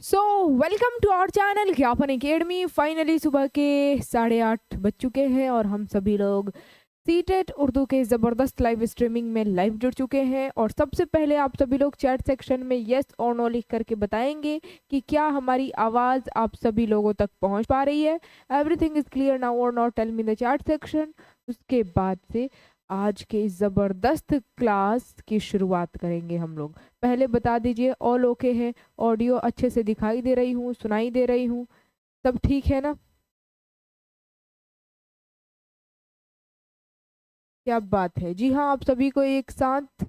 So welcome to our channel Gyapan academy. Finally सुबह के 8:30 बज चुके हैं और हम सभी लोग सीटेट उर्दू के ज़बरदस्त लाइव स्ट्रीमिंग में लाइव जुड़ चुके हैं। और सबसे पहले आप सभी लोग चैट सेक्शन में यस और नो लिख करके बताएंगे कि क्या हमारी आवाज़ आप सभी लोगों तक पहुंच पा रही है। एवरीथिंग इज़ क्लियर नाउ और not, tell me the chat section. उसके बाद से आज के ज़बरदस्त क्लास की शुरुआत करेंगे हम लोग। पहले बता दीजिए ऑल ओके है, ऑडियो अच्छे से दिखाई दे रही हूँ, सुनाई दे रही हूँ, सब ठीक है ना? क्या बात है। जी हाँ, आप सभी को एक साथ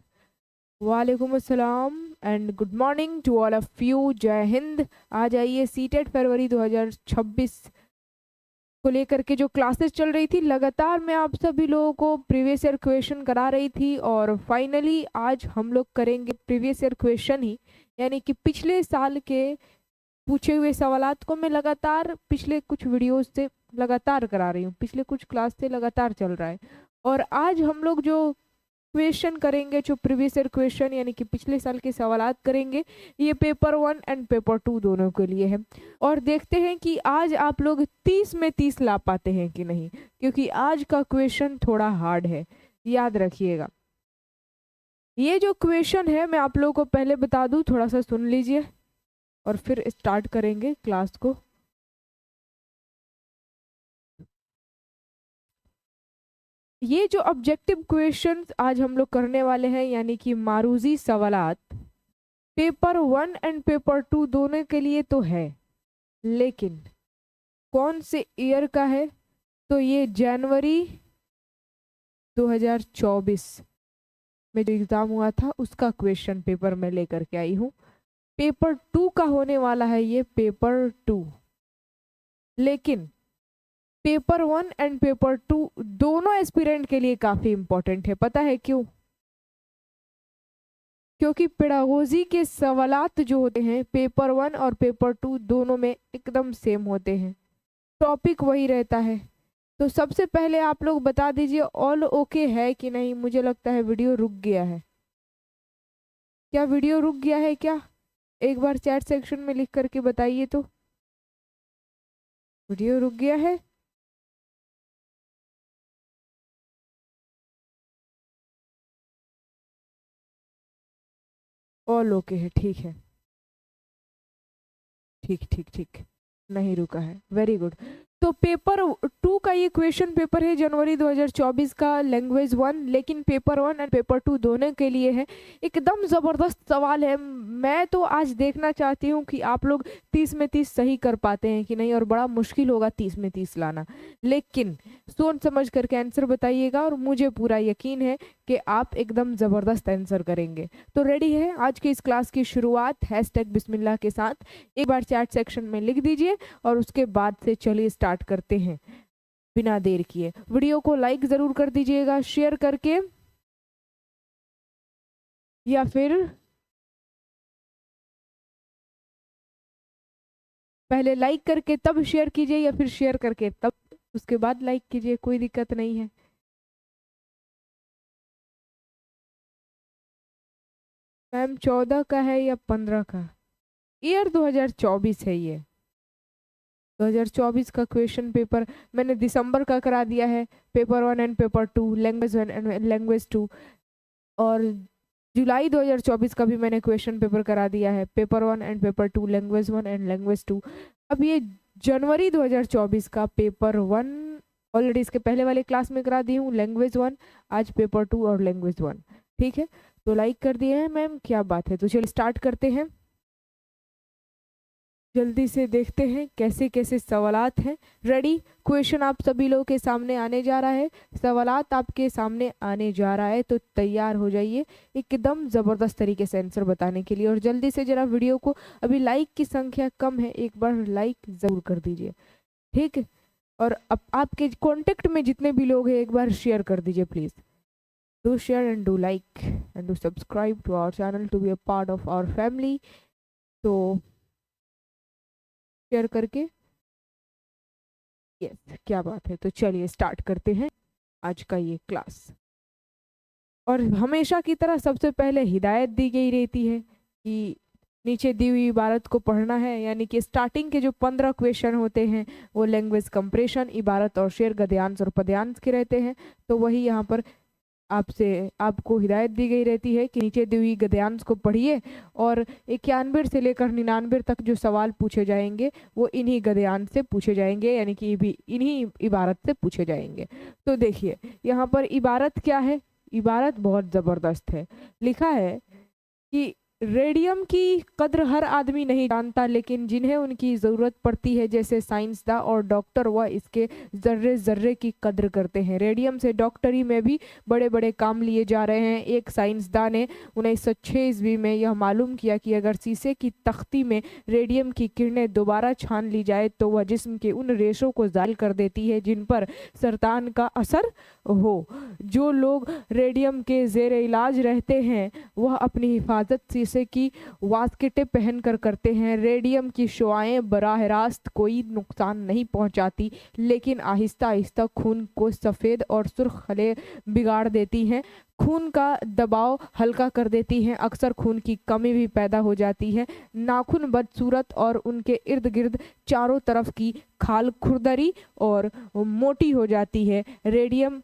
वालेकुम अस्सलाम and good morning to all of you. जय हिंद। आ जाइए। सीटेट फरवरी 2026 को लेकर के जो क्लासेस चल रही थी, लगातार मैं आप सभी लोगों को प्रीवियस ईयर क्वेश्चन करा रही थी और फाइनली आज हम लोग करेंगे प्रीवियस ईयर क्वेश्चन ही, यानी कि पिछले साल के पूछे हुए सवालात को मैं लगातार पिछले कुछ वीडियोस से लगातार करा रही हूँ, पिछले कुछ क्लास से लगातार चल रहा है। और आज हम लोग जो क्वेश्चन करेंगे, जो प्रीवियस ईयर क्वेश्चन यानी कि पिछले साल के सवालात करेंगे, ये पेपर 1 एंड पेपर 2 दोनों के लिए है। और देखते हैं कि आज आप लोग 30 में 30 ला पाते हैं कि नहीं, क्योंकि आज का क्वेश्चन थोड़ा हार्ड है, याद रखिएगा। ये जो क्वेश्चन है मैं आप लोगों को पहले बता दूं, थोड़ा सा सुन लीजिए और फिर स्टार्ट करेंगे क्लास को। ये जो ऑब्जेक्टिव क्वेश्चंस आज हम लोग करने वाले हैं, यानी कि मारूजी सवालात, पेपर 1 एंड पेपर 2 दोनों के लिए तो है, लेकिन कौन से ईयर का है? तो ये जनवरी 2024 में जो एग्ज़ाम हुआ था उसका क्वेश्चन पेपर में लेकर के आई हूँ। पेपर 2 का होने वाला है ये पेपर 2, लेकिन पेपर 1 एंड पेपर 2 दोनों एस्पिरेंट के लिए काफ़ी इम्पोर्टेंट है। पता है क्यों? क्योंकि पेडागोजी के सवालात जो होते हैं पेपर 1 और पेपर 2 दोनों में एकदम सेम होते हैं, टॉपिक वही रहता है। तो सबसे पहले आप लोग बता दीजिए ऑल ओके है कि नहीं। मुझे लगता है वीडियो रुक गया है। क्या वीडियो रुक गया है क्या? एक बार चैट सेक्शन में लिख करके बताइए तो। वीडियो रुक गया है? ऑल ओके है, ठीक है, ठीक ठीक ठीक, नहीं रुका है, वेरी गुड। तो पेपर 2 का ये क्वेश्चन पेपर है जनवरी 2024 का, लैंग्वेज 1, लेकिन पेपर 1 एंड पेपर 2 दोनों के लिए है। एकदम ज़बरदस्त सवाल है। मैं तो आज देखना चाहती हूँ कि आप लोग 30 में 30 सही कर पाते हैं कि नहीं, और बड़ा मुश्किल होगा 30 में 30 लाना, लेकिन सोच समझ करके आंसर बताइएगा और मुझे पूरा यकीन है कि आप एकदम ज़बरदस्त आंसर करेंगे। तो रेडी है आज की इस क्लास की शुरुआत हैशटैग बिस्मिल्लाह के साथ। एक बार चैट सेक्शन में लिख दीजिए और उसके बाद से चलिए स्टार्ट करते हैं बिना देर किए। वीडियो को लाइक ज़रूर कर दीजिएगा शेयर करके, या फिर पहले लाइक करके तब शेयर कीजिए, या फिर शेयर करके तब उसके बाद लाइक कीजिए, कोई दिक्कत नहीं है। मैम 14 का है या 15 का? ईयर 2024 है ये। 2024 का क्वेश्चन पेपर मैंने दिसंबर का करा दिया है, paper 1 and paper 2, language 1 and language 2। और जुलाई 2024 का भी मैंने क्वेश्चन पेपर करा दिया है, paper 1 and paper 2, language 1 and language 2। अब ये जनवरी 2024 का पेपर 1 ऑलरेडी इसके पहले वाले क्लास में करा दी हूँ, लैंग्वेज 1, आज पेपर 2 और लैंग्वेज 1। ठीक है, तो लाइक कर दिए हैं मैम, क्या बात है। तो चलिए स्टार्ट करते हैं, जल्दी से देखते हैं कैसे कैसे सवालात हैं। रेडी, क्वेश्चन आप सभी लोगों के सामने आने जा रहा है, सवालात आपके सामने आने जा रहा है, तो तैयार हो जाइए एकदम ज़बरदस्त तरीके से आंसर बताने के लिए। और जल्दी से जरा वीडियो को, अभी लाइक की संख्या कम है, एक बार लाइक ज़रूर कर दीजिए, ठीक है। और अब आपके कॉन्टेक्ट में जितने भी लोग हैं एक बार शेयर कर दीजिए please. Do share and do like and do subscribe to our channel to be a part of our family. तो शेयर करके, यस, क्या बात है। तो चलिए स्टार्ट करते हैं आज का ये क्लास। और हमेशा की तरह सबसे पहले हिदायत दी गई रहती है कि नीचे दी हुई इबारत को पढ़ना है, यानी कि स्टार्टिंग के जो 15 क्वेश्चन होते हैं वो लैंग्वेज कंप्रेशन, इबारत और शेर, गद्यांश और पद्यांश के रहते हैं। तो वही यहाँ पर आपको हिदायत दी गई रहती है कि नीचे दी हुई गद्यांश को पढ़िए और 91 से लेकर 99 तक जो सवाल पूछे जाएंगे वो इन्हीं गद्यांश से पूछे जाएंगे, यानी कि भी इन्हीं इबारत से पूछे जाएंगे। तो देखिए यहाँ पर इबारत क्या है, इबारत बहुत ज़बरदस्त है। लिखा है कि रेडियम की कद्र हर आदमी नहीं जानता, लेकिन जिन्हें उनकी ज़रूरत पड़ती है जैसे साइंसदान और डॉक्टर, वह इसके ज़र्रे ज़र्रे की कद्र करते हैं। रेडियम से डॉक्टरी में भी बड़े बड़े काम लिए जा रहे हैं। एक साइंसदान ने 1906 ईस्वी में यह मालूम किया कि अगर शीशे की तख्ती में रेडियम की किरणें दोबारा छान ली जाए तो वह जिस्म के उन रेशों को ज़ायल कर देती है जिन पर सरतान का असर हो। जो लोग रेडियम के ज़ेर इलाज रहते हैं वह अपनी हिफाजत शीशे की वास्केटें पहनकर करते हैं। रेडियम की शुआएं बराह रास्त कोई नुकसान नहीं पहुंचाती, लेकिन आहिस्ता आहिस्ता खून को सफ़ेद और सुर्ख खले बिगाड़ देती हैं, खून का दबाव हल्का कर देती हैं, अक्सर खून की कमी भी पैदा हो जाती है, नाखून बदसूरत और उनके इर्द गिर्द चारों तरफ की खाल खुरदरी और मोटी हो जाती है। रेडियम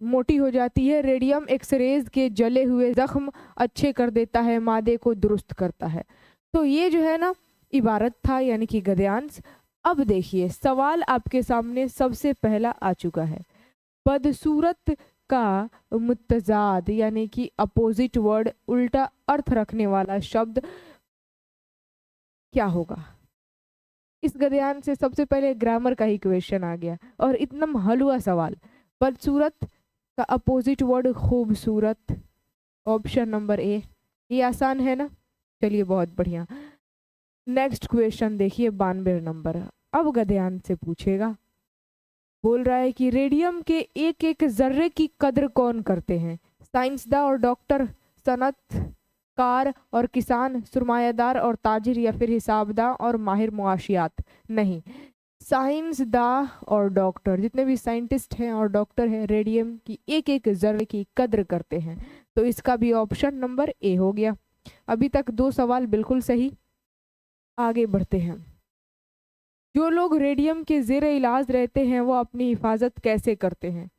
मोटी हो जाती है। रेडियम एक्सरेज के जले हुए जख्म अच्छे कर देता है, मादे को दुरुस्त करता है। तो ये जो है ना इबारत था, यानी कि गद्यांश। अब देखिए सवाल आपके सामने सबसे पहला आ चुका है। बदसूरत का मुतजाद यानी कि अपोजिट वर्ड, उल्टा अर्थ रखने वाला शब्द क्या होगा। इस गद्यांश से सबसे पहले ग्रामर का ही क्वेश्चन आ गया और इतना हलवा सवाल। बदसूरत का अपोजिट वर्ड खूबसूरत, ऑप्शन नंबर ए। ये आसान है ना, चलिए बहुत बढ़िया। नेक्स्ट क्वेश्चन देखिए 92 नंबर। अब गद्यांश से पूछेगा, बोल रहा है कि रेडियम के एक एक जर्रे की कद्र कौन करते हैं। साइंसदान और डॉक्टर, सनतकार और किसान, सुरमायादार और ताजिर, या फिर हिसाबदान और माहिर मुआशियात। नहीं, साइंसदान और डॉक्टर, जितने भी साइंटिस्ट हैं और डॉक्टर हैं, रेडियम की एक एक जर्रे की कद्र करते हैं। तो इसका भी ऑप्शन नंबर ए हो गया। अभी तक 2 सवाल बिल्कुल सही। आगे बढ़ते हैं। जो लोग रेडियम के ज़ेरे इलाज रहते हैं वो अपनी हिफाजत कैसे करते हैं।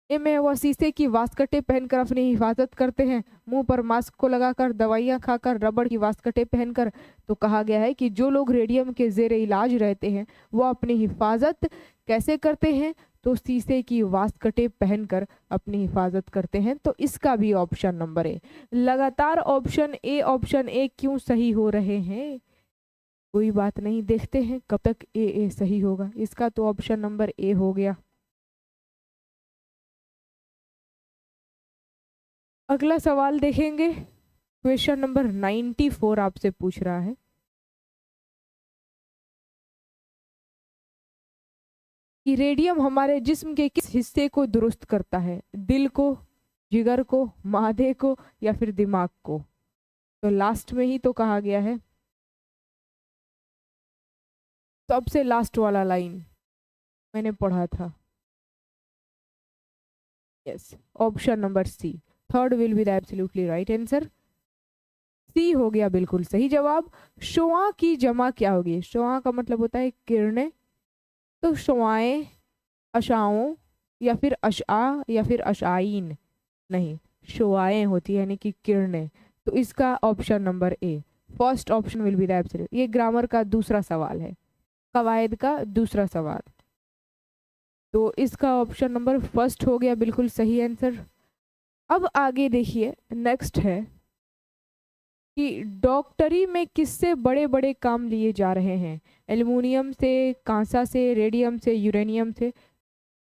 ए में वह शीशे की वास्कटें पहनकर अपनी हिफाजत करते हैं, मुंह पर मास्क को लगाकर, दवाइयाँ खाकर, रबड़ की वास्कटें पहनकर। तो कहा गया है कि जो लोग रेडियम के ज़ेरे इलाज रहते हैं वो अपनी हिफाजत कैसे करते हैं, तो शीशे की वास्कटें पहनकर अपनी हिफाजत करते हैं। तो इसका भी ऑप्शन नंबर ए। लगातार ऑप्शन ए क्यों सही हो रहे हैं, कोई बात नहीं, देखते हैं कब तक ए सही होगा। इसका तो ऑप्शन नंबर ए हो गया। अगला सवाल देखेंगे, क्वेश्चन नंबर 94 आपसे पूछ रहा है कि रेडियम हमारे जिस्म के किस हिस्से को दुरुस्त करता है, दिल को, जिगर को, मादे को, या फिर दिमाग को। तो लास्ट में ही तो कहा गया है, सबसे लास्ट वाला लाइन मैंने पढ़ा था। Yes, option number C, third will be the absolutely right answer. C हो गया बिल्कुल सही जवाब। शुआ की जमा क्या होगी। शुआ का मतलब होता है किरणें, तो शुआएं, अशाओं, या फिर अशआ, या फिर अशाइन। नहीं, शुआएं होती है यानी कि किरणें। तो इसका option number A, first option will be the absolute. ये ग्रामर का दूसरा सवाल है, कवायद का दूसरा सवाल। तो इसका ऑप्शन नंबर फर्स्ट हो गया बिल्कुल सही आंसर। अब आगे देखिए, नेक्स्ट है कि डॉक्टरी में किससे बड़े बड़े काम लिए जा रहे हैं। एल्युमिनियम से, कांसा से, रेडियम से, यूरेनियम से।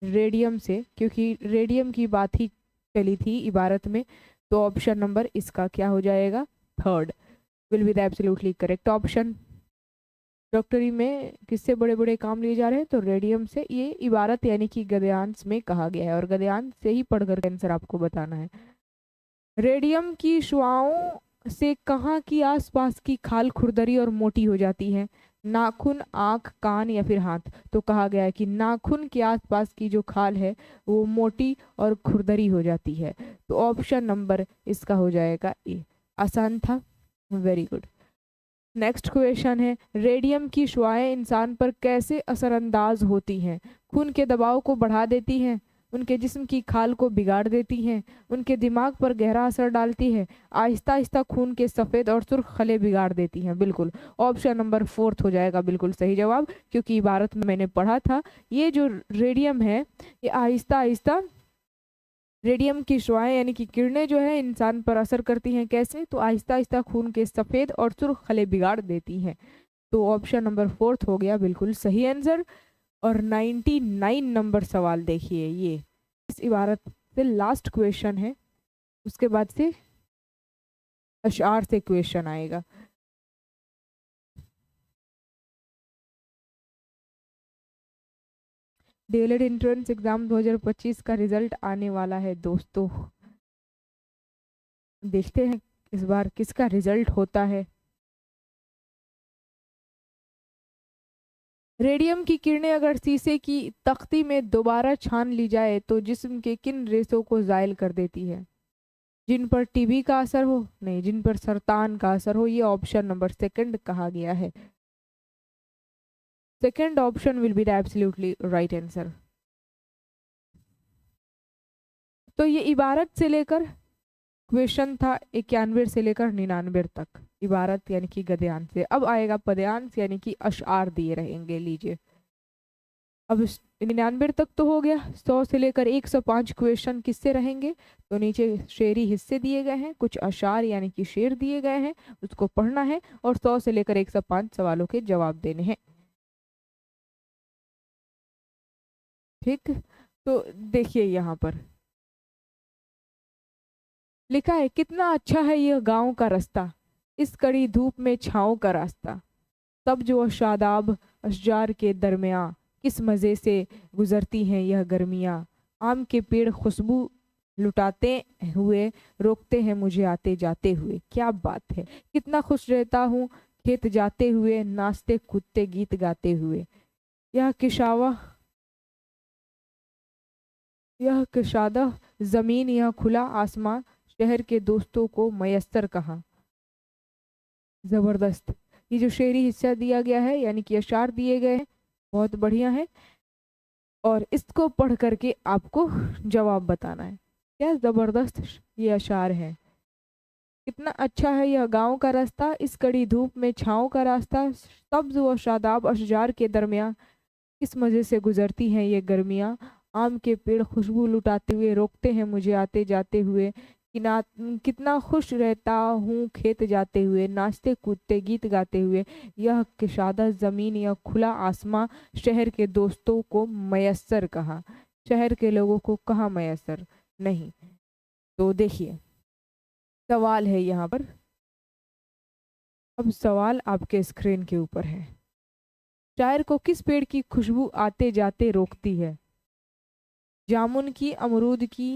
रेडियम से, क्योंकि रेडियम की बात ही चली थी इबारत में। तो ऑप्शन नंबर इसका क्या हो जाएगा, third will be the absolutely correct option. डॉक्टरी में किससे बड़े बड़े काम लिए जा रहे हैं, तो रेडियम से। ये इबारत यानी कि गद्यांश में कहा गया है और गद्यांश से ही पढ़कर आंसर आपको बताना है। रेडियम की शुआओं से कहाँ की आसपास की खाल खुरदरी और मोटी हो जाती है। नाखून, आँख, कान या फिर हाथ। तो कहा गया है कि नाखून के आसपास की जो खाल है वो मोटी और खुरदरी हो जाती है। तो ऑप्शन नंबर इसका हो जाएगा ए। आसान था, वेरी गुड। नेक्स्ट क्वेश्चन है, रेडियम की शुआएं इंसान पर कैसे असरअंदाज होती हैं? खून के दबाव को बढ़ा देती हैं, उनके जिस्म की खाल को बिगाड़ देती हैं, उनके दिमाग पर गहरा असर डालती है, आहिस्ता आहिस्ता खून के सफ़ेद और सुर्ख खले बिगाड़ देती हैं। बिल्कुल ऑप्शन नंबर फोर्थ हो जाएगा बिल्कुल सही जवाब, क्योंकि इबारत में मैंने पढ़ा था ये जो रेडियम है ये आहिस्ता आहिस्ता, रेडियम की शुआएं यानी कि किरणें जो है इंसान पर असर करती हैं। कैसे? तो आहिस्ता आहिस्ता खून के सफ़ेद और सुर्ख खले बिगाड़ देती हैं। तो ऑप्शन नंबर फोर्थ हो गया बिल्कुल सही आंसर। और 99 नंबर सवाल देखिए, ये इस इबारत से लास्ट क्वेश्चन है, उसके बाद से अशआर से क्वेश्चन आएगा। डीएलएड एंट्रेंस एग्जाम 2025 का रिजल्ट आने वाला है दोस्तों। देखते हैं इस बार किसका रिजल्ट होता है। रेडियम की किरणें अगर शीशे की तख्ती में दोबारा छान ली जाए तो जिस्म के किन रेशों को ज़ायल कर देती है? जिन पर टीबी का असर हो? नहीं, जिन पर सरतान का असर हो। ये ऑप्शन नंबर सेकंड कहा गया है। Second option will be the absolutely right answer. तो ये इबारत से लेकर क्वेश्चन था 91 से लेकर 99 तक, इबारत यानी कि गद्यांश से। अब आएगा पद्यांश यानी कि अशआर दिए रहेंगे। लीजिए, अब 99 तक तो हो गया, 100 से लेकर 105 क्वेश्चन किससे रहेंगे? तो नीचे शेरी हिस्से दिए गए हैं, कुछ अशार यानी कि शेर दिए गए हैं, उसको पढ़ना है और 100 से लेकर 105 सवालों के जवाब देने हैं। ठीक, तो देखिए यहाँ पर लिखा है, कितना अच्छा है यह गांव का रास्ता, इस कड़ी धूप में छाँव का रास्ता, तब जो शादाब अशजार के दरमियाँ, किस मज़े से गुजरती हैं यह गर्मियाँ, आम के पेड़ खुशबू लुटाते हुए रोकते हैं मुझे आते जाते हुए। क्या बात है, कितना खुश रहता हूँ खेत जाते हुए, नाचते कूदते गीत गाते हुए। यह किशावा, यह किशादा ज़मीन, यह खुला आसमां, शहर के दोस्तों को मयस्सर कहाँ। ज़बरदस्त, ये जो शेरी हिस्सा दिया गया है यानी कि अशार दिए गए हैं, बहुत बढ़िया है। और इसको पढ़ करके आपको जवाब बताना है। क्या ज़बरदस्त ये अशार है। कितना अच्छा है यह गांव का रास्ता, इस कड़ी धूप में छाँव का रास्ता, सब्ज व शादाब अशजार के दरमियाँ, किस मज़े से गुजरती हैं ये गर्मियाँ, आम के पेड़ खुशबू लुटाते हुए रोकते हैं मुझे आते जाते हुए, किना कितना खुश रहता हूँ खेत जाते हुए, नाचते कूदते गीत गाते हुए। यह किशादा ज़मीन, यह खुला आसमां, शहर के दोस्तों को मयस्सर कहाँ। शहर के लोगों को कहाँ मयस्सर नहीं। तो देखिए सवाल है यहाँ पर, अब सवाल आपके स्क्रीन के ऊपर है। शायर को किस पेड़ की खुशबू आते जाते रोकती है? जामुन की, अमरूद की,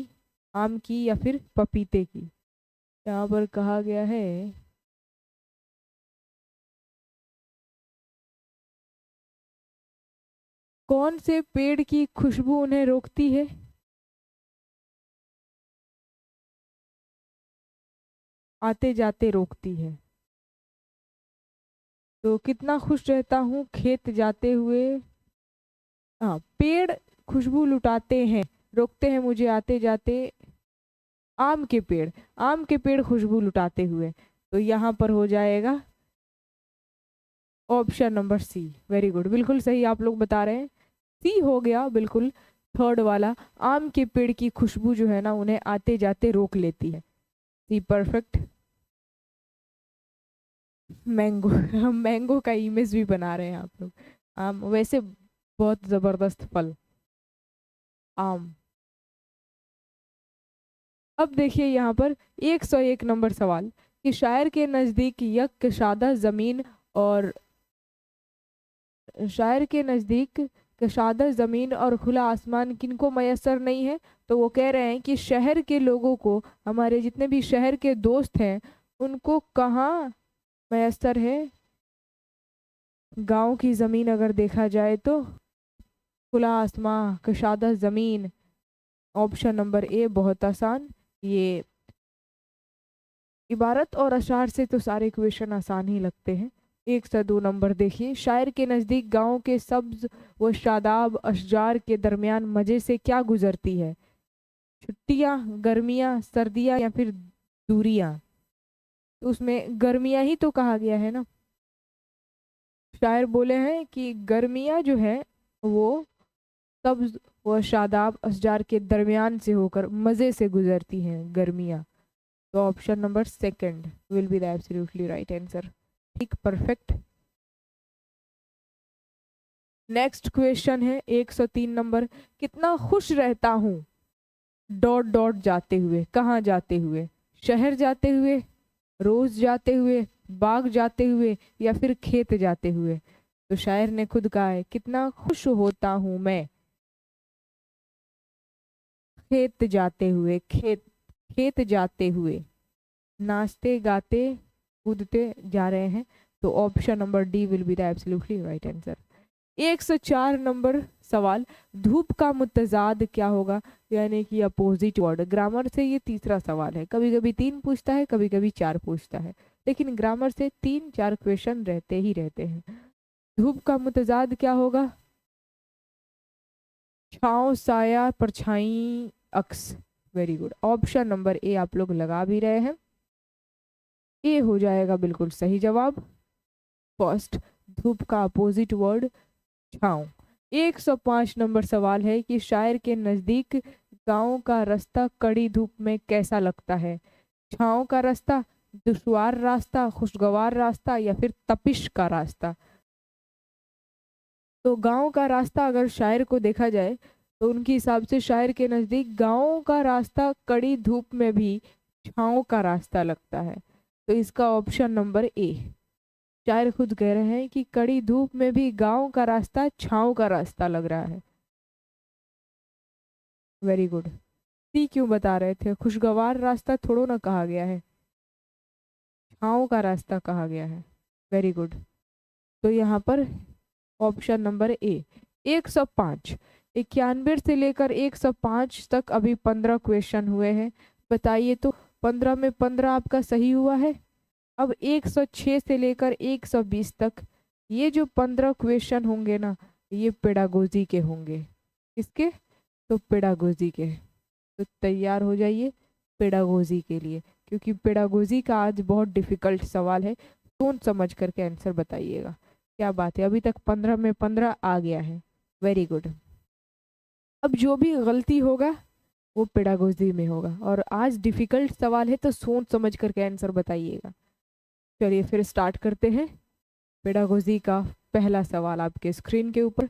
आम की या फिर पपीते की? यहाँ पर कहा गया है कौन से पेड़ की खुशबू उन्हें रोकती है? आते जाते रोकती है। तो कितना खुश रहता हूँ खेत जाते हुए, हाँ, पेड़ खुशबू लुटाते हैं, रोकते हैं मुझे आते जाते। आम के पेड़, आम के पेड़ खुशबू लुटाते हुए। तो यहाँ पर हो जाएगा option number C. Very good, बिल्कुल सही आप लोग बता रहे हैं, सी हो गया बिल्कुल, थर्ड वाला। आम के पेड़ की खुशबू जो है ना उन्हें आते जाते रोक लेती है। C perfect. मैंगो मैंगो का इमेज भी बना रहे हैं आप लोग। आम वैसे बहुत जबरदस्त फल, आम। अब देखिए यहाँ पर 101 नंबर सवाल, कि शायर के नज़दीक यक कशादा ज़मीन और शायर के नज़दीक कशादा ज़मीन और खुला आसमान किनको मयसर नहीं है? तो वो कह रहे हैं कि शहर के लोगों को, हमारे जितने भी शहर के दोस्त हैं उनको कहाँ मयसर है? गांव की ज़मीन अगर देखा जाए तो खुला आसमां, कशादा ज़मीन। ऑप्शन नंबर ए बहुत आसान। ये इबारत और अशार से तो सारे क्वेश्चन आसान ही लगते हैं। 1 से 2 नंबर देखिए। शायर के नज़दीक गांव के सब्ज व शादाब अशजार के दरमियान मज़े से क्या गुजरती है? छुट्टियां, गर्मियां, सर्दियां या फिर दूरियां? तो उसमें गर्मियां ही तो कहा गया है ना। शायर बोले हैं कि गर्मियां जो है वो सब्ज व शादाब अशजार के दरमियान से होकर मज़े से गुजरती हैं गर्मियां। तो option number second will be the absolutely right answer. ठीक, परफेक्ट। नेक्स्ट क्वेश्चन है 103 नंबर। कितना खुश रहता हूँ डॉट डॉट जाते हुए। कहाँ जाते हुए? शहर जाते हुए, रोज जाते हुए, बाग जाते हुए या फिर खेत जाते हुए? तो शायर ने खुद कहा है कितना खुश होता हूँ मैं खेत जाते हुए। खेत, खेत जाते हुए। नाचते गाते कूदते जा रहे हैं। तो option number D will be the absolutely right answer. 104 number सवाल। धूप का मुतजाद क्या होगा, यानी कि अपोजिट वर्ड। ग्रामर से ये तीसरा सवाल है। कभी कभी 3 पूछता है, कभी कभी 4 पूछता है, लेकिन ग्रामर से 3-4 क्वेश्चन रहते ही रहते हैं। धूप का मुतजाद क्या होगा? छाँव, साया, परछाई, अक्स। Very good. Option number A आप लोग लगा भी रहे हैं। ए हो जाएगा बिल्कुल सही जवाब। फर्स्ट, धूप का अपोजिट वर्ड छाँव। 105 नंबर सवाल है कि शायर के नजदीक गांव का रास्ता कड़ी धूप में कैसा लगता है? छाँव का रास्ता, दुश्वार रास्ता, खुशगवार रास्ता या फिर तपिश का रास्ता? तो गांव का रास्ता अगर शायर को देखा जाए तो उनके हिसाब से शायर के नजदीक गांव का रास्ता कड़ी धूप में भी छाँव का रास्ता लगता है। तो इसका ऑप्शन नंबर ए। शायर खुद कह रहे हैं कि कड़ी धूप में भी गांव का रास्ता छाँव का रास्ता लग रहा है। Very good. सी क्यों बता रहे थे? खुशगवार रास्ता थोड़ो ना कहा गया है, छाँव का रास्ता कहा गया है। Very good. तो यहाँ पर ऑप्शन नंबर ए। 105, 91 से लेकर 105 तक अभी 15 क्वेश्चन हुए हैं। बताइए तो 15 में 15 आपका सही हुआ है। अब 106 से लेकर 120 तक ये जो 15 क्वेश्चन होंगे ना, ये पेडागोजी के होंगे। किसके? तो पेडागोजी के। तो तैयार हो जाइए पेडागोजी के लिए, क्योंकि पेडागोजी का आज बहुत डिफिकल्ट सवाल है। सोच समझ करके आंसर बताइएगा। क्या बात है, अभी तक 15 में 15 आ गया है। Very good. अब जो भी गलती होगा वो पेडागोजी में होगा, और आज डिफिकल्ट सवाल है तो सोच समझ करके आंसर बताइएगा। चलिए फिर स्टार्ट करते हैं। पेडागोजी का पहला सवाल आपके स्क्रीन के ऊपर।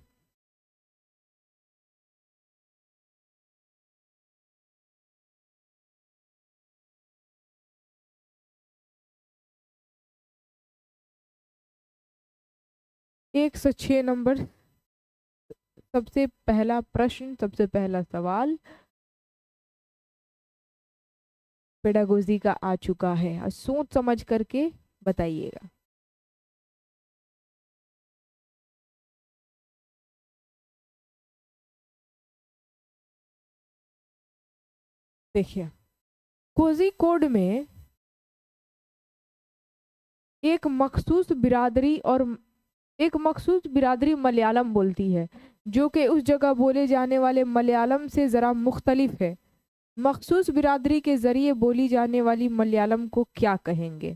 एक सौ 6 नंबर सबसे पहला प्रश्न, सबसे पहला सवाल पेडागोजी का आ चुका है, और सोच समझ करके बताइएगा। देखिए, कोझिकोड में एक मखसूस बिरादरी और एक मखसूस बिरादरी मलयालम बोलती है, जो कि उस जगह बोले जाने वाले मलयालम से ज़रा मुख्तलिफ है। मखसूस बिरादरी के ज़रिए बोली जाने वाली मलयालम को क्या कहेंगे?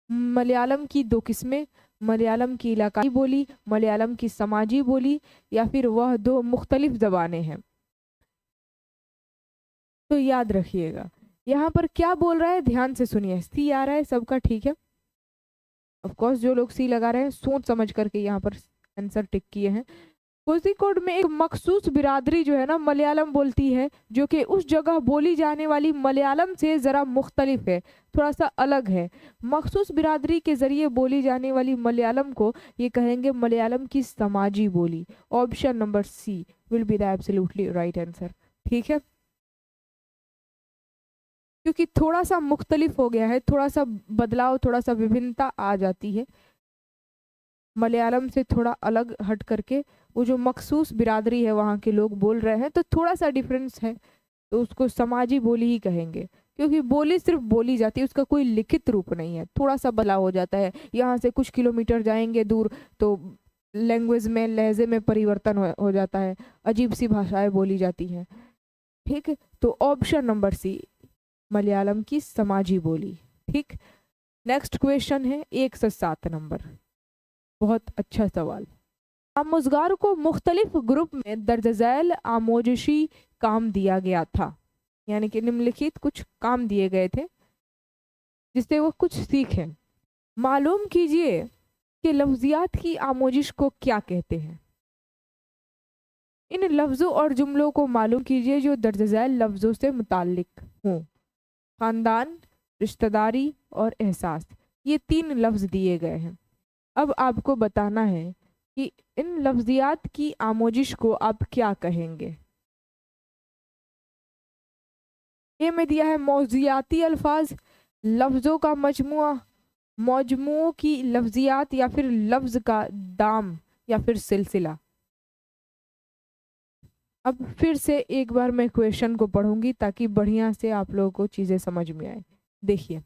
मलयालम की 2 किस्में, मलयालम की इलाकाई बोली, मलयालम की समाजी बोली, या फिर वह 2 मुख्तलिफ ज़बानें हैं? तो याद रखिएगा यहाँ पर क्या बोल रहा है, ध्यान से सुनिए। सी आ रहा है सबका? ठीक है। ऑफ कोर्स जो लोग सी लगा रहे हैं सोच समझ करके यहाँ पर आंसर टिक किए हैं। कोझिकोड में एक मखसूस बिरादरी जो है ना मलयालम बोलती है, जो कि उस जगह बोली जाने वाली मलयालम से ज़रा मुख्तलिफ है, थोड़ा सा अलग है। मखसूस बिरादरी के ज़रिए बोली जाने वाली मलयालम को ये कहेंगे मलयालम की समाजी बोली। Option number C will be the absolutely right answer. ठीक है, क्योंकि थोड़ा सा मुख्तलिफ हो गया है, थोड़ा सा बदलाव, थोड़ा सा विभिन्नता आ जाती है। मलयालम से थोड़ा अलग हट करके वो जो मखसूस बिरादरी है वहाँ के लोग बोल रहे हैं, तो थोड़ा सा डिफरेंस है, तो उसको समाजी बोली ही कहेंगे, क्योंकि बोली सिर्फ बोली जाती है, उसका कोई लिखित रूप नहीं है। थोड़ा सा बदलाव हो जाता है, यहाँ से कुछ किलोमीटर जाएंगे दूर तो लैंग्वेज में, लहजे में परिवर्तन हो जाता है, अजीब सी भाषाएं बोली जाती हैं। ठीक है, तो ऑप्शन नंबर सी, मलयालम की समाजी बोली। ठीक, नेक्स्ट क्वेश्चन है 1 से 7 नंबर, बहुत अच्छा सवाल। आमोजगार को मुख्तलिफ ग्रुप में दर्ज झैल आमोजशी काम दिया गया था, यानी कि निम्नलिखित कुछ काम दिए गए थे जिससे वो कुछ सीखें। मालूम कीजिए कि लफ्जियात की आमोजिश को क्या कहते हैं। इन लफ्ज़ों और जुमलों को मालूम कीजिए जो दर्ज झैल लफ्ज़ों से मुताल्लिक हों। ख़ानदान, रिश्तेदारी और एहसास, ये 3 लफ्ज़ दिए गए हैं। अब आपको बताना है कि इन लफ्जियात की आमोजिश को आप क्या कहेंगे। ए में दिया है मौज़ियाती अल्फाज, लफ्ज़ों का मजमुआ, मौजमुओं की लफ्जियात, या फिर लफ्ज़ का दाम, या फिर सिलसिला। अब फिर से एक बार मैं क्वेश्चन को पढ़ूंगी ताकि बढ़िया से आप लोगों को चीज़ें समझ में आए। देखिए,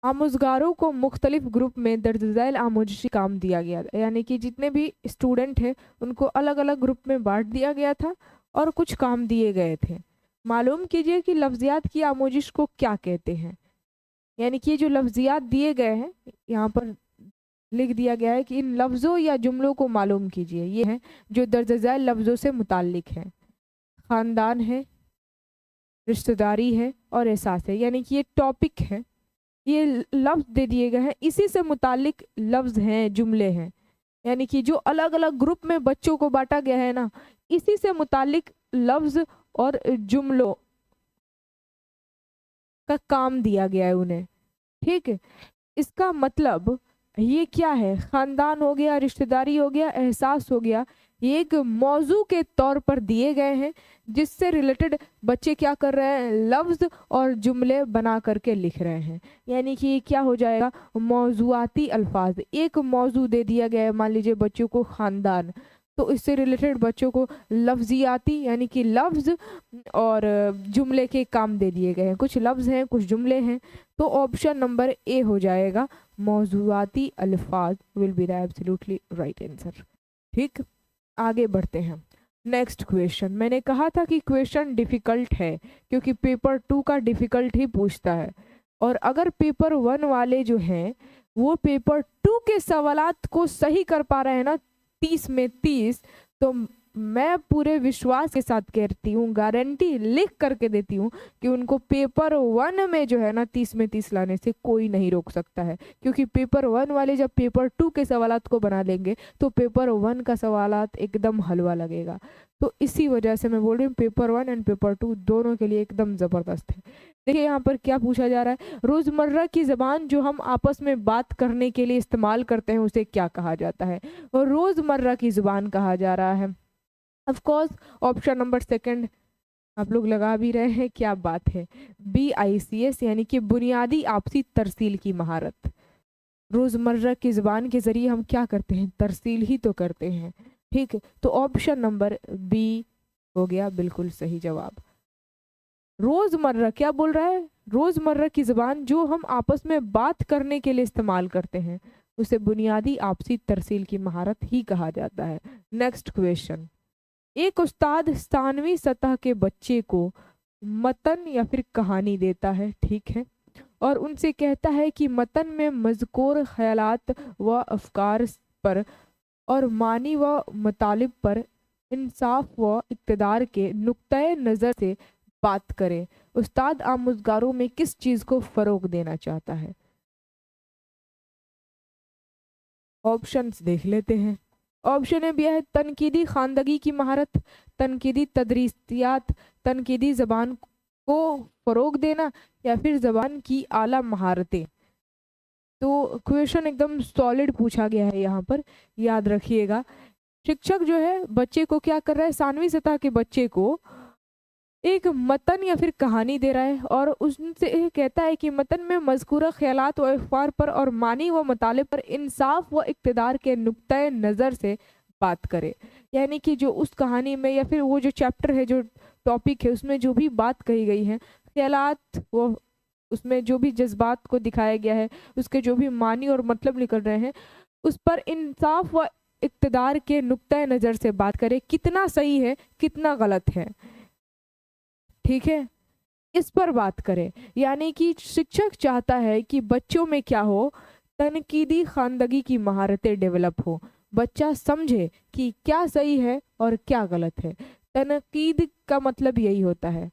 आमोजगारों को मुख्तलिफ ग्रुप में दर्ज झैल आमोजिशी काम दिया गया, यानी कि जितने भी स्टूडेंट हैं उनको अलग अलग ग्रुप में बांट दिया गया था और कुछ काम दिए गए थे। मालूम कीजिए कि लफ्जियात की आमोजिश को क्या कहते हैं, यानी कि जो लफ्जियात दिए गए हैं यहाँ पर लिख दिया गया है कि इन लफ्ज़ों या जुमलों को मालूम कीजिए। ये हैं जो दर्ज झैल लफ्ज़ों से मुताल्लिक हैं। ख़ानदान है, रिश्तेदारी है और एहसास है, यानी कि ये टॉपिक है, ये लफ्ज़ दे दिए गए हैं, इसी से मुताल्लिक लफ्ज़ हैं, जुमले हैं, यानी कि जो अलग अलग ग्रुप में बच्चों को बांटा गया है ना, इसी से मुताल्लिक लफ्ज़ और जुमलों का काम दिया गया है उन्हें। ठीक है, इसका मतलब ये क्या है, ख़ानदान हो गया, रिश्तेदारी हो गया, एहसास हो गया, ये एक मौजू के तौर पर दिए गए हैं जिससे रिलेटेड बच्चे क्या कर रहे हैं, लफ्ज़ और जुमले बना करके लिख रहे हैं। यानी कि ये क्या हो जाएगा, मौजूआती अल्फाज। एक मौजू दे दिया गया है, मान लीजिए बच्चों को ख़ानदान, तो इससे रिलेटेड बच्चों को लफ्जियाती यानी कि लफ्ज़ और जुमले के काम दे दिए गए हैं, कुछ लफ्ज़ हैं कुछ जुमले हैं। तो ऑप्शन नंबर ए हो जाएगा, मौजूआती अल्फाज will be the absolutely right answer. ठीक, आगे बढ़ते हैं। नेक्स्ट क्वेश्चन, मैंने कहा था कि क्वेश्चन डिफ़िकल्ट है क्योंकि पेपर 2 का डिफ़िकल्ट ही पूछता है, और अगर पेपर 1 वाले जो हैं वो पेपर 2 के सवालात को सही कर पा रहे हैं ना 30 में 30, तो मैं पूरे विश्वास के साथ कहती हूँ, गारंटी लिख करके देती हूँ कि उनको पेपर 1 में जो है ना 30 में 30 लाने से कोई नहीं रोक सकता है। क्योंकि पेपर 1 वाले जब पेपर 2 के सवालात को बना लेंगे तो पेपर 1 का सवालात एकदम हलवा लगेगा। तो इसी वजह से मैं बोल रही हूँ पेपर 1 एंड पेपर 2 दोनों के लिए एकदम ज़बरदस्त है। देखिए यहाँ पर क्या पूछा जा रहा है, रोज़मर्रा की ज़बान जो हम आपस में बात करने के लिए इस्तेमाल करते हैं उसे क्या कहा जाता है, और रोज़मर्रा की ज़ुबान कहा जा रहा है। Of course option number second आप लोग लगा भी रहे हैं, क्या बात है, BICS यानी कि बुनियादी आपसी तरसील की महारत। रोज़मर्रा की ज़ुबान के ज़रिए हम क्या करते हैं, तरसील ही तो करते हैं। ठीक है, तो ऑप्शन नंबर बी हो गया बिल्कुल सही जवाब। रोज़मर्रा क्या बोल रहा है, रोज़मर्रा की ज़ुबान जो हम आपस में बात करने के लिए इस्तेमाल करते हैं उसे बुनियादी आपसी तरसील की महारत ही कहा जाता है। नेक्स्ट क्वेश्चन, एक उस्ताद स्थानवी सतह के बच्चे को मतन या फिर कहानी देता है, ठीक है, और उनसे कहता है कि मतन में मज़कूर ख्यालात व अफकार पर और मानी व मतालिब पर इंसाफ व इक़्तिदार के नुक्ते नज़र से बात करें। उस्ताद आमोज़गारों में किस चीज़ को फ़रोग़ देना चाहता है। ऑप्शंस देख लेते हैं। ऑप्शन ए भी है तनकीदी ख़ानदगी की महारत, तनकीदी तदरीसियात, तनकीदी ज़बान को फ़रोग़ देना, या फिर ज़बान की आला महारतें। तो क्वेश्चन एकदम सॉलिड पूछा गया है यहाँ पर, याद रखिएगा। शिक्षक जो है बच्चे को क्या कर रहा है, सानवी सतह के बच्चे को एक मतन या फिर कहानी दे रहा है और उससे ये कहता है कि मतन में मज़कूरा ख़यालात व अख़बार पर और मानी व मताले पर इंसाफ व इक़्तिदार के नुक्ते नज़र से बात करे। यानी कि जो उस कहानी में या फिर वो जो चैप्टर है, जो टॉपिक है, उसमें जो भी बात कही गई है, ख़यालात वो उसमें जो भी जज्बात को दिखाया गया है, उसके जो भी मानी और मतलब निकल रहे हैं, उस पर इंसाफ व इक़्तिदार के नुक्ते नज़र से बात करे, कितना सही है कितना गलत है, ठीक है, इस पर बात करें। यानी कि शिक्षक चाहता है कि बच्चों में क्या हो, तनकीदी खानदगी की महारतें डेवलप हो, बच्चा समझे कि क्या सही है और क्या गलत है। तनकीद का मतलब यही होता है,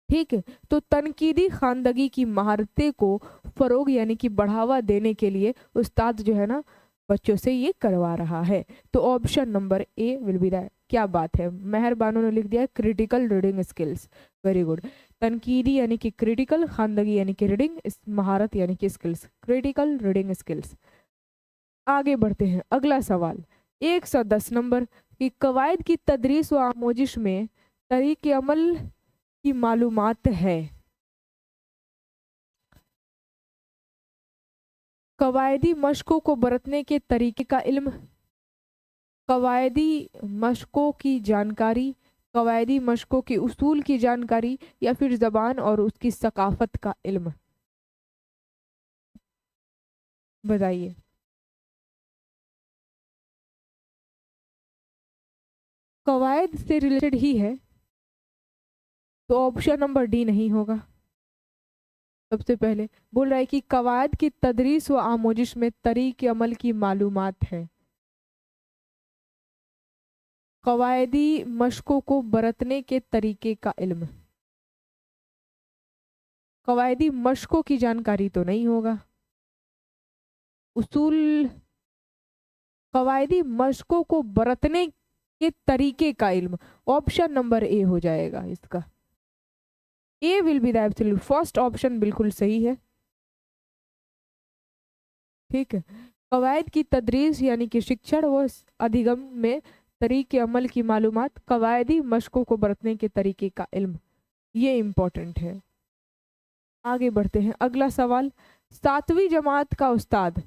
ठीक है। तो तनकीदी खानदगी की महारतें को फरोग यानी कि बढ़ावा देने के लिए उस्ताद जो है ना बच्चों से ये करवा रहा है। तो option number A will be the, क्या बात है, मेहरबानों ने लिख दिया critical reading skills, very good. तनकीदी यानी कि क्रिटिकल, खानदगी यानी कि रीडिंग, महारत यानी कि स्किल्स, क्रिटिकल रीडिंग स्किल्स। आगे बढ़ते हैं, अगला सवाल 110 नंबर कि कवायद की तदरीस व आमोजिश में तरीके अमल की मालूमात है। कवायदी मशकों को बरतने के तरीके का इल्म, कवायदी मशकों की जानकारी, कवायदी मशकों के उसूल की जानकारी, या फिर ज़बान और उसकी सकाफत का इल्म, बताइए। कवायद से रिलेटेड ही है, तो ऑप्शन नंबर डी नहीं होगा। सबसे पहले बोल रहा है कि कवायद की तदरीस व आमोजिश में तरीके अमल की मालूमात है। कवायदी मशकों को बरतने के तरीके का इल्म, कवायदी मशकों की जानकारी तो नहीं होगा। उसूल, कवायदी मशकों को बरतने के तरीके का इल्म, ऑप्शन नंबर ए हो जाएगा इसका। A will be the absolute first option बिल्कुल सही है, ठीक है। कवायद की तदरीस यानी कि शिक्षण व अधिगम में तरीके अमल की मालूमात, कवायदी मशकों को बरतने के तरीके का इल्म, ये इम्पोर्टेंट है। आगे बढ़ते हैं, अगला सवाल 7वीं जमात का उस्ताद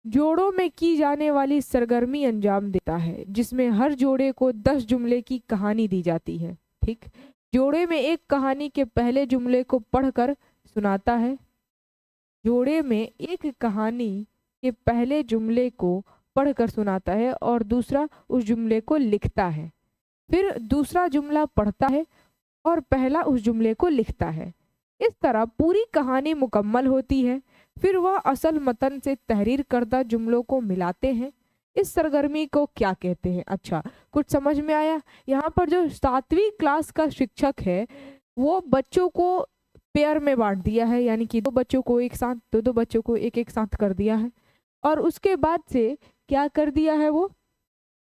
जोड़ों में की जाने वाली सरगर्मी अंजाम देता है जिसमें हर जोड़े को 10 जुमले की कहानी दी जाती है, ठीक। जोड़े में एक कहानी के पहले जुमले को पढ़कर सुनाता है, जोड़े में एक कहानी के पहले जुमले को पढ़कर सुनाता है और दूसरा उस जुमले को लिखता है, फिर दूसरा जुमला पढ़ता है और पहला उस जुमले को लिखता है। इस तरह पूरी कहानी मुकम्मल होती है, फिर वह असल मतन से तहरीर करदा जुमलों को मिलाते हैं। इस सरगर्मी को क्या कहते हैं? अच्छा, कुछ समझ में आया? यहाँ पर जो 7वीं क्लास का शिक्षक है वो बच्चों को पेयर में बांट दिया है, यानी कि 2 बच्चों को एक साथ, 2 बच्चों को एक साथ कर दिया है। और उसके बाद से क्या कर दिया है, वो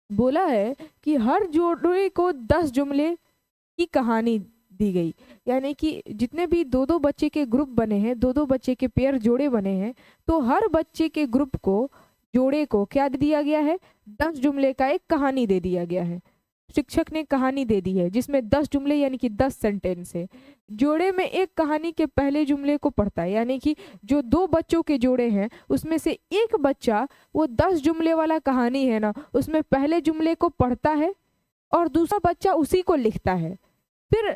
बोला है कि हर जोड़े को 10 जुमले की कहानी दी गई, यानी कि जितने भी 2-2 बच्चे के ग्रुप बने हैं, 2-2 बच्चे के पेयर जोड़े बने हैं, तो हर बच्चे के ग्रुप को, जोड़े को क्या दिया गया है, 10 जुमले का एक कहानी दे दिया गया है। शिक्षक ने कहानी दे दी है जिसमें 10 जुमले यानी कि 10 सेंटेंस है। जोड़े में एक कहानी के पहले जुमले को पढ़ता है, यानी कि जो 2 बच्चों के जोड़े हैं उसमें से एक बच्चा वो 10 जुमले वाला कहानी है ना, उसमें पहले जुमले को पढ़ता है और दूसरा बच्चा उसी को लिखता है। फिर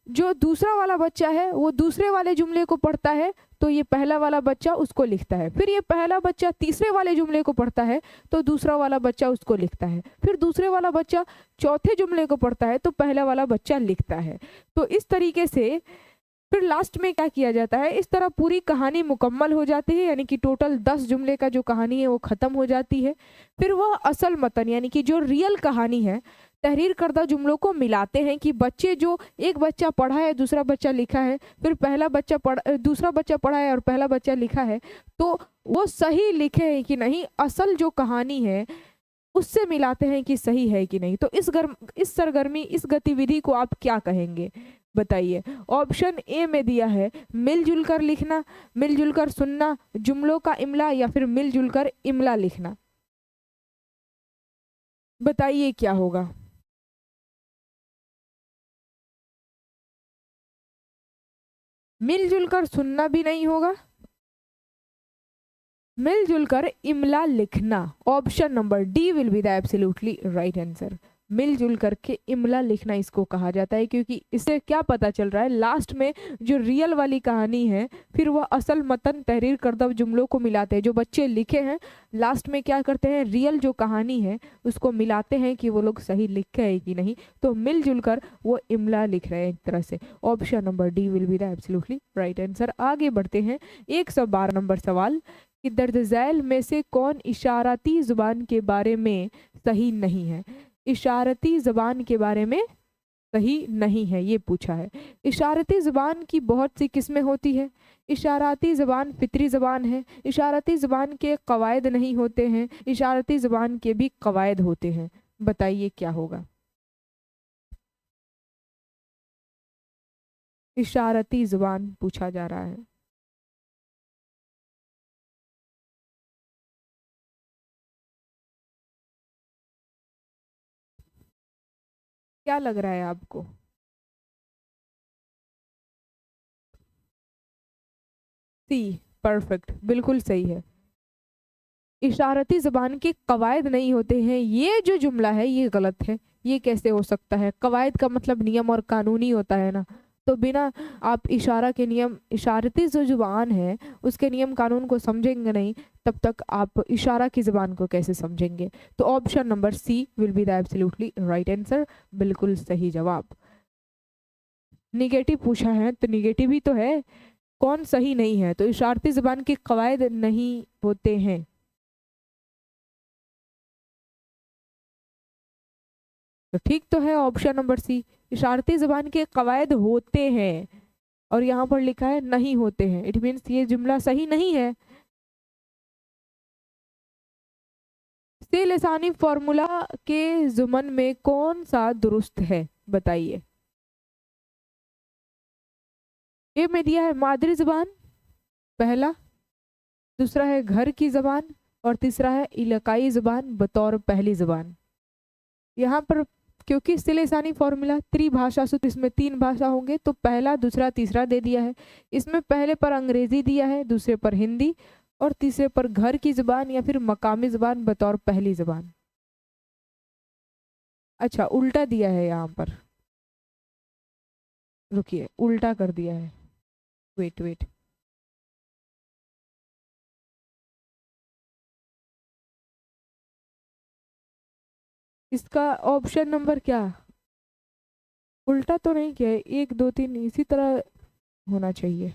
जो दूसरा वाला बच्चा है वो दूसरे वाले जुमले को पढ़ता है, तो ये पहला वाला बच्चा उसको लिखता है। फिर ये पहला बच्चा तीसरे वाले जुमले को पढ़ता है तो दूसरा वाला बच्चा उसको लिखता है। फिर दूसरे वाला बच्चा चौथे जुमले को पढ़ता है तो पहला वाला बच्चा लिखता है। तो इस तरीके से फिर लास्ट में क्या किया जाता है, इस तरह पूरी कहानी मुकम्मल हो जाती है, यानी कि टोटल 10 जुमले का जो कहानी है वो ख़त्म हो जाती है। फिर वह असल मतन यानी कि जो रियल कहानी है तहरीर करदा जुमलों को मिलाते हैं कि बच्चे जो, एक बच्चा पढ़ा है दूसरा बच्चा लिखा है, फिर दूसरा बच्चा पढ़ा है और पहला बच्चा लिखा है, तो वो सही लिखे हैं कि नहीं, असल जो कहानी है उससे मिलाते हैं कि सही है कि नहीं। तो इस सरगर्मी, इस गतिविधि को आप क्या कहेंगे, बताइए। ऑप्शन ए में दिया है मिलजुल कर लिखना, मिलजुल कर सुनना, जुमलों का इमला, या फिर मिलजुल कर इमला लिखना। बताइए क्या होगा। मिलजुल कर सुनना भी नहीं होगा, मिलजुल कर इमला लिखना। Option number D will be the absolutely right answer. मिलजुल करके इमला लिखना इसको कहा जाता है, क्योंकि इससे क्या पता चल रहा है, लास्ट में जो रियल वाली कहानी है फिर वह असल मतन तहरीर करदा जुमलों को मिलाते हैं। जो बच्चे लिखे हैं लास्ट में क्या करते हैं, रियल जो कहानी है उसको मिलाते हैं कि वो लोग सही लिखे हैं कि नहीं। तो मिलजुल कर वो इमला लिख रहे हैं एक तरह से। Option number D will be the absolutely right answer. आगे बढ़ते हैं 112 नंबर सवाल कि दर्ज झैल में से कौन इशारती जुबान के बारे में सही नहीं है। इशारती ज़बान के बारे में सही नहीं है ये पूछा है। इशारती ज़बान की बहुत सी किस्में होती है। इशारती ज़बान फितरी ज़बान है। इशारती ज़बान के कवायद नहीं होते हैं। इशारती ज़बान के भी कवायद होते हैं। बताइए क्या होगा। इशारती ज़बान पूछा जा रहा है। क्या लग रहा है आपको। सी, परफेक्ट, बिल्कुल सही है। इशारती ज़बान के कवायद नहीं होते हैं, ये जो जुमला है ये गलत है। ये कैसे हो सकता है, कवायद का मतलब नियम और कानूनी होता है ना। तो बिना आप इशारा के नियम, इशारती जो जुबान है उसके नियम कानून को समझेंगे नहीं तब तक आप इशारा की ज़बान को कैसे समझेंगे। तो option number C will be the absolutely right answer, बिल्कुल सही जवाब। निगेटिव पूछा है तो निगेटिव ही तो है, कौन सही नहीं है। तो इशारती ज़बान के कवायद नहीं होते हैं। तो ठीक तो है ऑप्शन नंबर सी, इशारती ज़बान के कवायद होते हैं और यहाँ पर लिखा है नहीं होते हैं, इट मीन्स ये जुमला सही नहीं है। से लिसानी फॉर्मूला के जुमन में कौन सा दुरुस्त है बताइए। ये में दिया है मादरी ज़बान पहला, दूसरा है घर की ज़बान और तीसरा है इलाकाई ज़बान बतौर पहली ज़बान। यहाँ पर क्योंकि सिलेसानी फॉर्मूला त्रिभाषा सूत्र, इसमें 3 भाषा होंगे तो पहला दूसरा तीसरा दे दिया है। इसमें पहले पर अंग्रेजी दिया है, दूसरे पर हिंदी और तीसरे पर घर की ज़बान या फिर मकामी ज़बान बतौर पहली ज़बान। अच्छा उल्टा दिया है यहाँ पर, रुकिए उल्टा कर दिया है, वेट वेट। इसका ऑप्शन नंबर क्या, उल्टा तो नहीं किया है, 1 2 3 इसी तरह होना चाहिए।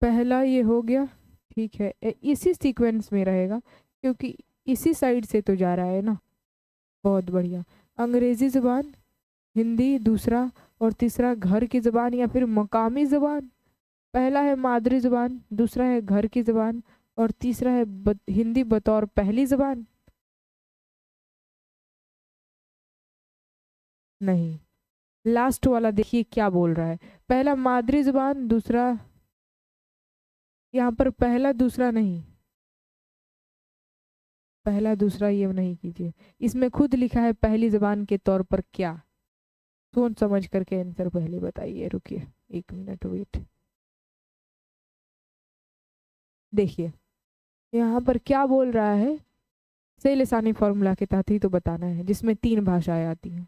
पहला ये हो गया, ठीक है, इसी सीक्वेंस में रहेगा क्योंकि इसी साइड से तो जा रहा है ना। बहुत बढ़िया। अंग्रेजी ज़बान, हिंदी दूसरा और तीसरा घर की ज़बान या फिर मकामी ज़बान। पहला है मादरी ज़बान, दूसरा है घर की ज़बान और तीसरा है हिंदी बतौर पहली ज़बान। नहीं, लास्ट वाला देखिए क्या बोल रहा है, पहला मादरी ज़बान दूसरा, यहाँ पर पहला दूसरा नहीं, पहला दूसरा ये नहीं कीजिए, इसमें खुद लिखा है पहली ज़बान के तौर पर क्या। सोच समझ करके आंसर पहले बताइए, रुकिए 1 मिनट वेट। देखिए यहाँ पर क्या बोल रहा है, से लिसानी फॉर्मूला के तहत ही तो बताना है जिसमें 3 भाषाएं आती हैं।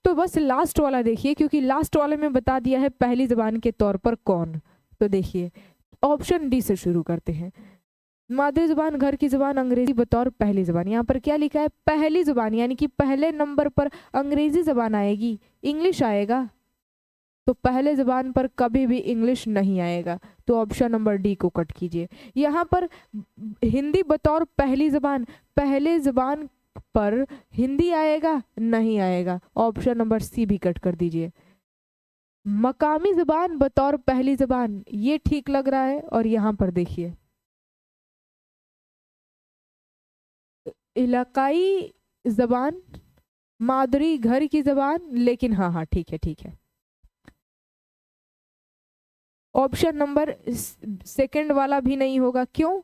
तो बस लास्ट वाला देखिए क्योंकि लास्ट वाले में बता दिया है पहली ज़बान के तौर पर कौन। तो देखिए ऑप्शन डी से शुरू करते हैं, मादरी ज़बान घर की ज़बान अंग्रेजी बतौर पहली ज़बान। यहाँ पर क्या लिखा है, पहली ज़बान, यानी कि पहले नंबर पर अंग्रेजी ज़बान आएगी, इंग्लिश आएगा। तो पहले ज़बान पर कभी भी इंग्लिश नहीं आएगा, तो ऑप्शन नंबर डी को कट कीजिए। यहाँ पर हिंदी बतौर पहली ज़बान, पहले ज़बान पर हिंदी आएगा नहीं आएगा, ऑप्शन नंबर सी भी कट कर दीजिए। मकामी ज़बान बतौर पहली ज़बान, ये ठीक लग रहा है। और यहाँ पर देखिए इलाकाई ज़बान मादरी घर की जबान, लेकिन हाँ हाँ ठीक है ठीक है। ऑप्शन नंबर सेकंड वाला भी नहीं होगा, क्यों?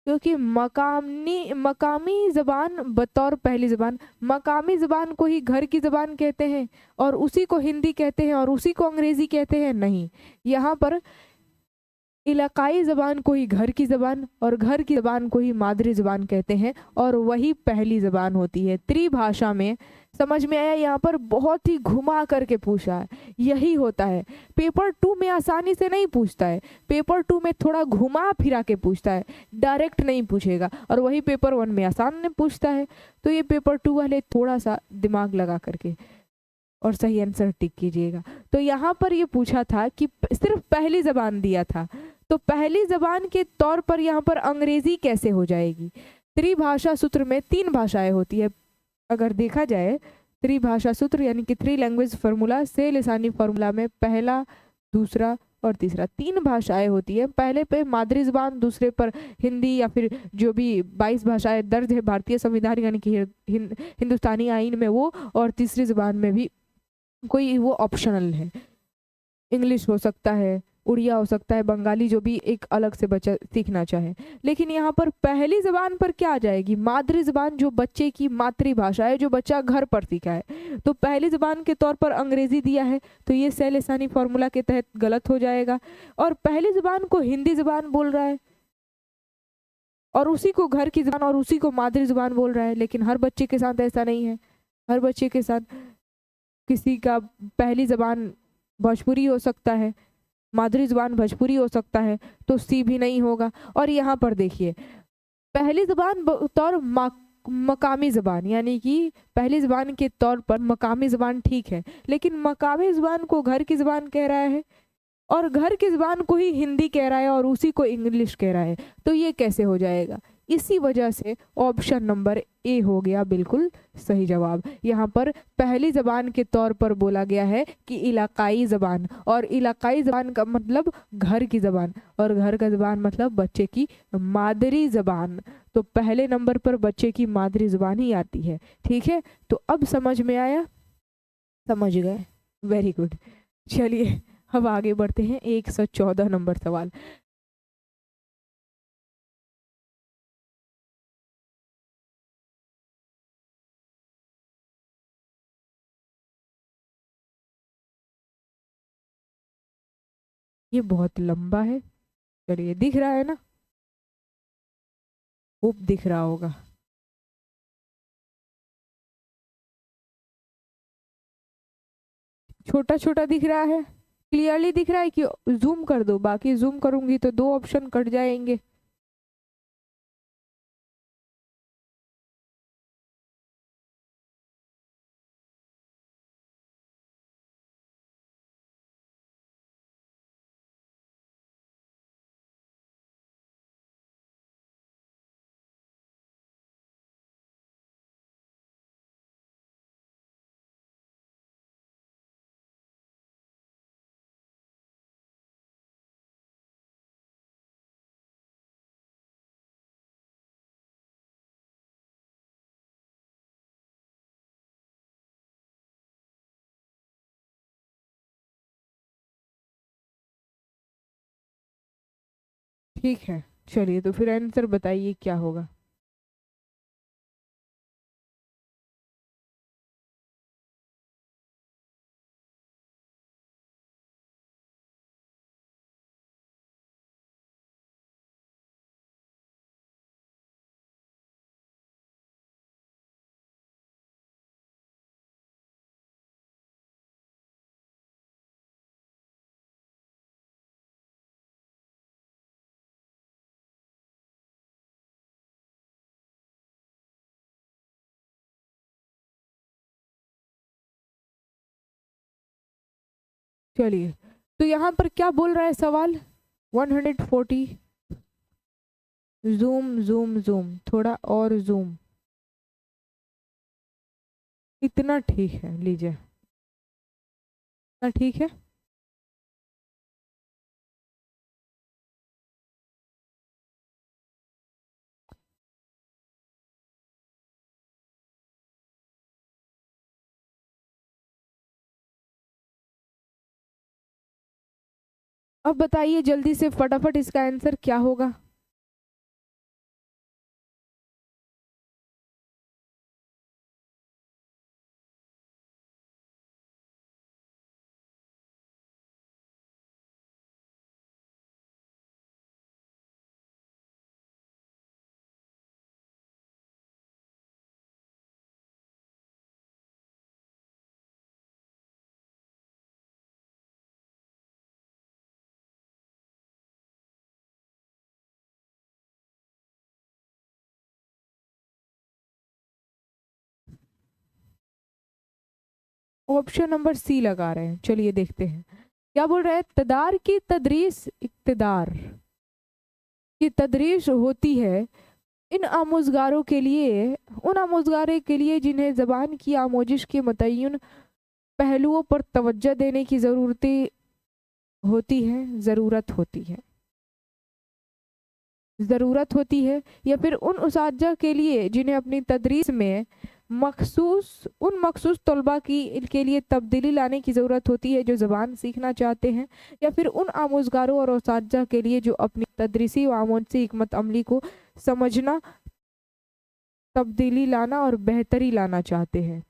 क्योंकि मकामी जबान बतौर पहली जबान, मकामी जबान को ही घर की जबान कहते हैं और उसी को हिंदी कहते हैं और उसी को अंग्रेजी कहते हैं? नहीं, यहाँ पर इलाकाई ज़बान को ही घर की ज़बान और घर की ज़बान को ही मादरी ज़बान कहते हैं और वही पहली ज़बान होती है। त्रिभाषा में समझ में आया? यहाँ पर बहुत ही घुमा करके पूछा है, यही होता है। पेपर 2 में आसानी से नहीं पूछता है, पेपर 2 में थोड़ा घुमा फिरा के पूछता है, डायरेक्ट नहीं पूछेगा, और वही पेपर 1 में आसान में पूछता है। तो ये पेपर 2 वाले थोड़ा सा दिमाग लगा करके और सही आंसर टिक कीजिएगा। तो यहाँ पर ये पूछा था कि सिर्फ पहली जबान दिया था, तो पहली जबान के तौर पर यहाँ पर अंग्रेजी कैसे हो जाएगी? त्रिभाषा सूत्र में 3 भाषाएं होती है। अगर देखा जाए त्रिभाषा सूत्र यानी कि 3 लैंग्वेज फार्मूला से लिसानी फार्मूला में पहला, दूसरा और तीसरा 3 भाषाएं होती है। पहले पे मादरी जबान, दूसरे पर हिंदी या फिर जो भी 22 भाषाएं दर्ज है भारतीय संविधान यानी कि हिंदुस्तानी आईन में वो, और तीसरी जबान में भी कोई वो ऑप्शनल है, इंग्लिश हो सकता है, उड़िया हो सकता है, बंगाली, जो भी एक अलग से बच्चा सीखना चाहे। लेकिन यहाँ पर पहली जबान पर क्या आ जाएगी? मादरी जबान, जो बच्चे की मातृभाषा है, जो बच्चा घर पर सीखा है। तो पहली जबान के तौर पर अंग्रेजी दिया है, तो ये से लिसानी फॉर्मूला के तहत गलत हो जाएगा। और पहली जबान को हिंदी जबान बोल रहा है और उसी को घर की जबान और उसी को मादरी जबान बोल रहा है, लेकिन हर बच्चे के साथ ऐसा नहीं है। हर बच्चे के साथ किसी का पहली जबान भोजपुरी हो सकता है, मादरी जबान भोजपुरी हो सकता है, तो सी भी नहीं होगा। और यहाँ पर देखिए, पहली जबान बतौर मकामी जबान, यानी कि पहली जबान के तौर पर मकामी जबान ठीक है, लेकिन मकामी जबान को घर की जबान कह रहा है और घर की जबान को ही हिंदी कह रहा है और उसी को इंग्लिश कह रहा है, तो ये कैसे हो जाएगा? इसी वजह से ऑप्शन नंबर ए हो गया बिल्कुल सही जवाब। यहाँ पर पहली जबान के तौर पर बोला गया है कि इलाकाई जबान, और इलाकाई जबान का मतलब घर की जबान, और घर का जबान मतलब बच्चे की मादरी जबान। तो पहले नंबर पर बच्चे की मादरी जबान ही आती है। ठीक है, तो अब समझ में आया? समझ गए, वेरी गुड। चलिए अब आगे बढ़ते हैं, 114 नंबर सवाल। ये बहुत लंबा है, चलिए दिख रहा है ना? वो दिख रहा होगा। छोटा छोटा दिख रहा है? क्लियरली दिख रहा है कि जूम कर दो? बाकी जूम करूंगी तो 2 ऑप्शन कट जाएंगे। ठीक है, चलिए तो फिर आंसर बताइए क्या होगा। चलिए, तो यहाँ पर क्या बोल रहा है सवाल? 140, जूम जूम जूम, थोड़ा और जूम, इतना ठीक है, लीजिए, इतना ठीक है। अब बताइए जल्दी से फटाफट इसका आंसर क्या होगा। ऑप्शन नंबर सी लगा रहे हैं, चलिए देखते हैं क्या बोल रहे हैं। तदार की तदरीस इक्तदार की तदरीस होती है इन आमोजगारों के लिए, उन आमोजगारों के लिए जिन्हें ज़बान की आमोजिश के मुतय्यन पहलुओं पर तवज्जो देने की ज़रूरत होती है, ज़रूरत होती है, या फिर उन उसातिज़ा के लिए जिन्हें अपनी तदरीस में मखसूस तलबा की के लिए तब्दीली लाने की ज़रूरत होती है जो ज़बान सीखना चाहते हैं, या फिर उन आमोजगारों और उसातिज़ा के लिए जो अपनी तदरीसी व आमोजी हिकमत अमली को समझना, तब्दीली लाना और बेहतरी लाना चाहते हैं,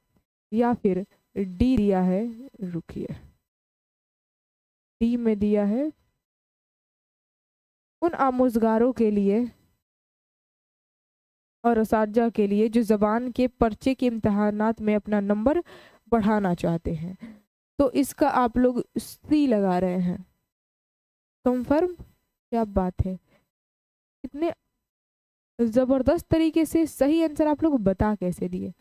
या फिर डी दिया है, रुकिए, डी में दिया है उन आमोजगारों के लिए और असातिज़ा के लिए जो ज़बान के पर्चे के इम्तहानात में अपना नंबर बढ़ाना चाहते हैं। तो इसका आप लोग सी लगा रहे हैं, कंफर्म? क्या बात है, कितने ज़बरदस्त तरीके से सही आंसर आप लोग बता कैसे दिए,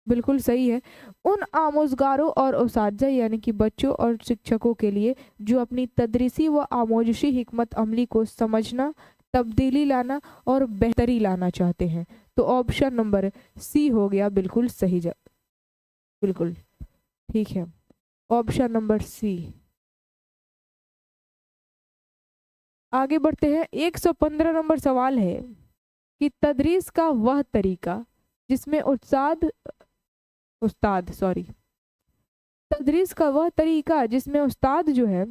बिल्कुल सही है। उन आमोजगारों और उसातिज़ा यानी कि बच्चों और शिक्षकों के लिए जो अपनी तदरीसी व आमोजिशी हिकमत अमली को समझना, तब्दीली लाना और बेहतरी लाना चाहते हैं। तो ऑप्शन नंबर सी हो गया बिल्कुल सही बिल्कुल ठीक है, ऑप्शन नंबर सी। आगे बढ़ते हैं। 115 नंबर सवाल है कि तदरीस का वह तरीका जिसमें उस्ताद सॉरी तदरीस का वह तरीका जिसमें उस्ताद जो है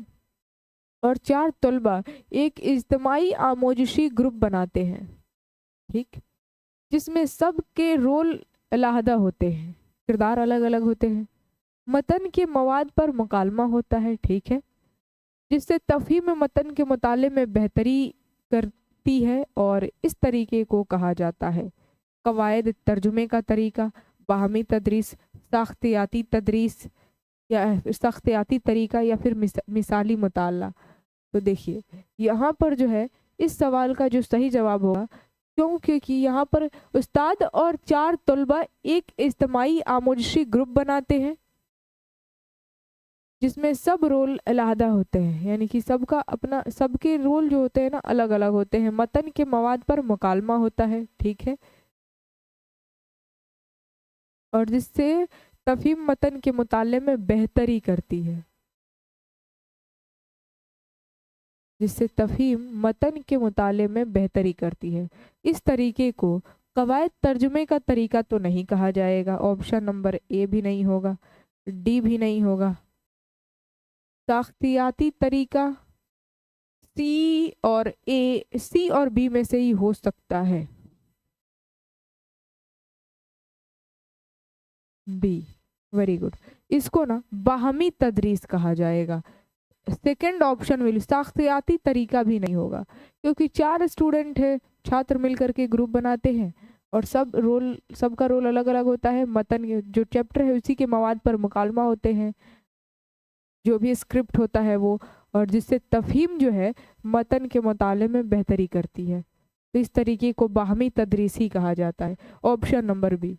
और 4 तलबा एक इज्तिमाई आमोजिशी ग्रुप बनाते हैं, ठीक, जिसमें सब के रोल अलहदा होते हैं, किरदार अलग अलग होते हैं, मतन के मवाद पर मुकालमा होता है, ठीक है, जिससे तफहीम मतन के मुताले में बेहतरी करती है, और इस तरीके को कहा जाता है कवायद तर्जुमे का तरीका, बाहमी तदरीस, साख्तियाती तदरीस या साख्तियाती तरीका, या फिर मिसाली मुताला। तो देखिए यहाँ पर जो है इस सवाल का जो सही जवाब होगा, क्यों, क्योंकि यहाँ पर उस्ताद और 4 तलबा एक इज्तिमाई आमोजिशी ग्रुप बनाते हैं जिसमें सब रोल अलहदा होते हैं, यानी कि सबका अपना, सबके रोल जो होते हैं ना अलग अलग होते हैं, मतन के मवाद पर मुकालमा होता है, ठीक है, और जिससे तफहीम मतन के मुताले में बेहतरी करती है, जिससे तफहीम मतन के मुताले में बेहतरी करती है। इस तरीके को कवायद तर्जुमे का तरीका तो नहीं कहा जाएगा, ऑप्शन नंबर ए भी नहीं होगा, डी भी नहीं होगा, साख्तियाती तरीका सी और बी में से ही हो सकता है, बी, वेरी गुड। इसको ना बाहमी तदरीस कहा जाएगा, सेकंड ऑप्शन विल, साख्तियाती तरीका भी नहीं होगा, क्योंकि 4 स्टूडेंट है, छात्र मिलकर के ग्रुप बनाते हैं और सबका रोल अलग अलग होता है, मतन जो चैप्टर है उसी के मवाद पर मुकालमा होते हैं, जो भी स्क्रिप्ट होता है वो, और जिससे तफहीम जो है मतन के मुताले में बेहतरी करती है, तो इस तरीके को बाहमी तदरीस ही कहा जाता है, ऑप्शन नंबर बी।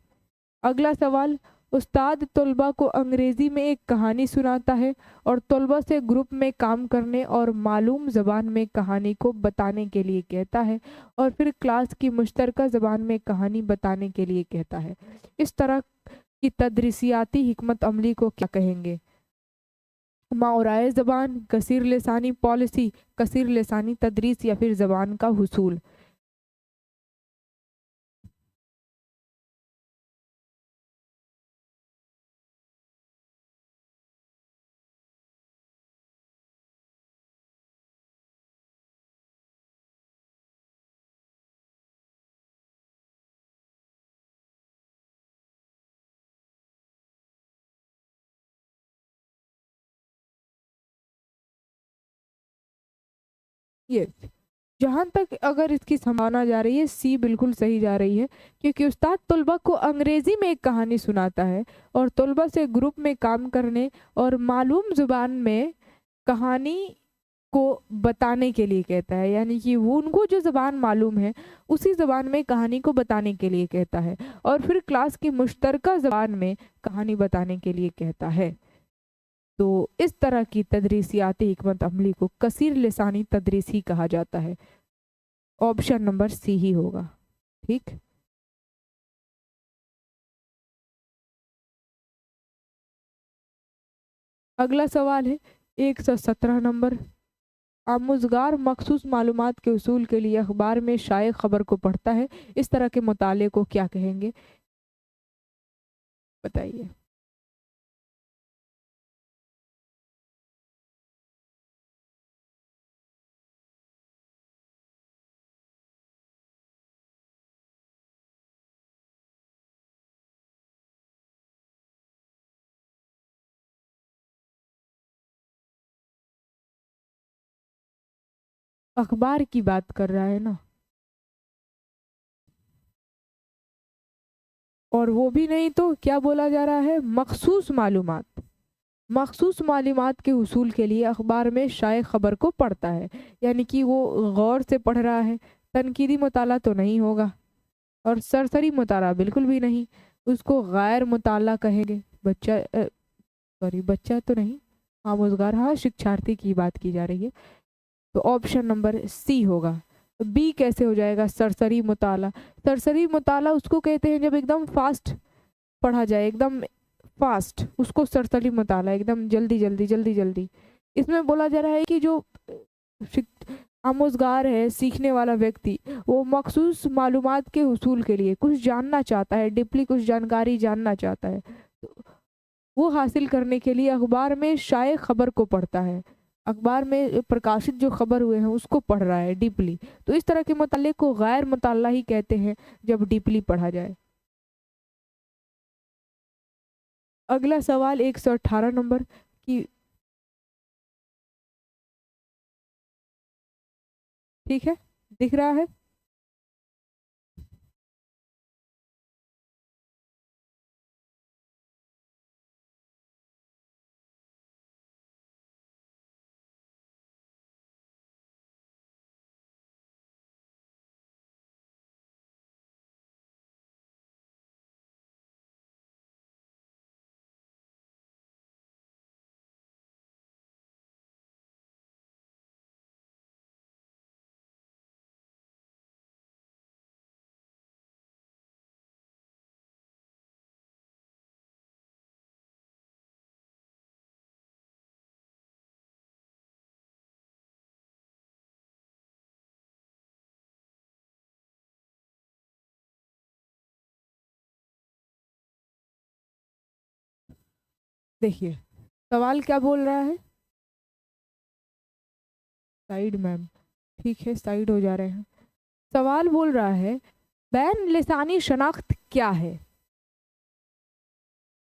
अगला सवाल, उस्ताद तलबा को अंग्रेज़ी में एक कहानी सुनाता है और तलबा से ग्रुप में काम करने और मालूम ज़बान में कहानी को बताने के लिए कहता है, और फिर क्लास की मुश्तरका ज़बान में कहानी बताने के लिए कहता है। इस तरह की तदरीसियाती हिकमत अमली को क्या कहेंगे? माओराए ज़बान, कसीर लिसानी पॉलिसी, कसीर लिसानी तदरीस, या फिर ज़बान का हुसूल। ये जहाँ तक अगर इसकी संभावना जा रही है, सी बिल्कुल सही जा रही है, क्योंकि उस्ताद तलबा को अंग्रेजी में एक कहानी सुनाता है और तलबा से ग्रुप में काम करने और मालूम जुबान में कहानी को बताने के लिए कहता है, यानी कि वो उनको जो ज़बान मालूम है उसी ज़बान में कहानी को बताने के लिए कहता है, और फिर क्लास की मुश्तरका ज़बान में कहानी बताने के लिए कहता है। तो इस तरह की तदरीसियाती हिकमत अमली को कसीर लिसानी तदरीस ही कहा जाता है। ऑप्शन नंबर सी ही होगा। ठीक, अगला सवाल है 117 नंबर। आमुज़गार मखसूस मालूमात के उसूल के लिए अखबार में शाये खबर को पढ़ता है, इस तरह के मुताले को क्या कहेंगे? बताइए। अखबार की बात कर रहा है ना, और वो भी नहीं तो क्या बोला जा रहा है? मखसूस मालूमात। मखसूस मालूमात के उसूल के लिए अखबार में शाये खबर को पढ़ता है, यानी कि वो गौर से पढ़ रहा है। तनकीदी मुताला तो नहीं होगा और सरसरी मुताला बिल्कुल भी नहीं। उसको गैर मुताला कहेंगे। बच्चा सॉरी, बच्चा तो नहीं, आमोजगार, हाँ शिक्षार्थी की बात की जा रही है। तो ऑप्शन नंबर सी होगा। बी कैसे हो जाएगा? सरसरी मुताला। सरसरी मुताला उसको कहते हैं जब एकदम फास्ट पढ़ा जाए, एकदम फास्ट, उसको सरसरी मुताला, एकदम जल्दी जल्दी जल्दी जल्दी। इसमें बोला जा रहा है कि जो आमोजगार है, सीखने वाला व्यक्ति, वो मखसूस मालूमात के हुसूल के लिए कुछ जानना चाहता है, डीपली कुछ जानकारी जानना चाहता है, तो वो हासिल करने के लिए अखबार में शाये खबर को पढ़ता है। अखबार में प्रकाशित जो खबर हुए हैं उसको पढ़ रहा है डीपली। तो इस तरह के मुताले को गैर मुताला ही कहते हैं जब डीपली पढ़ा जाए। अगला सवाल 118 नंबर की। ठीक है, दिख रहा है? देखिए सवाल क्या बोल रहा है। साइड मैम, ठीक है, साइड हो जा रहे हैं। सवाल बोल रहा है बैन लिसानी शनाख्त क्या है?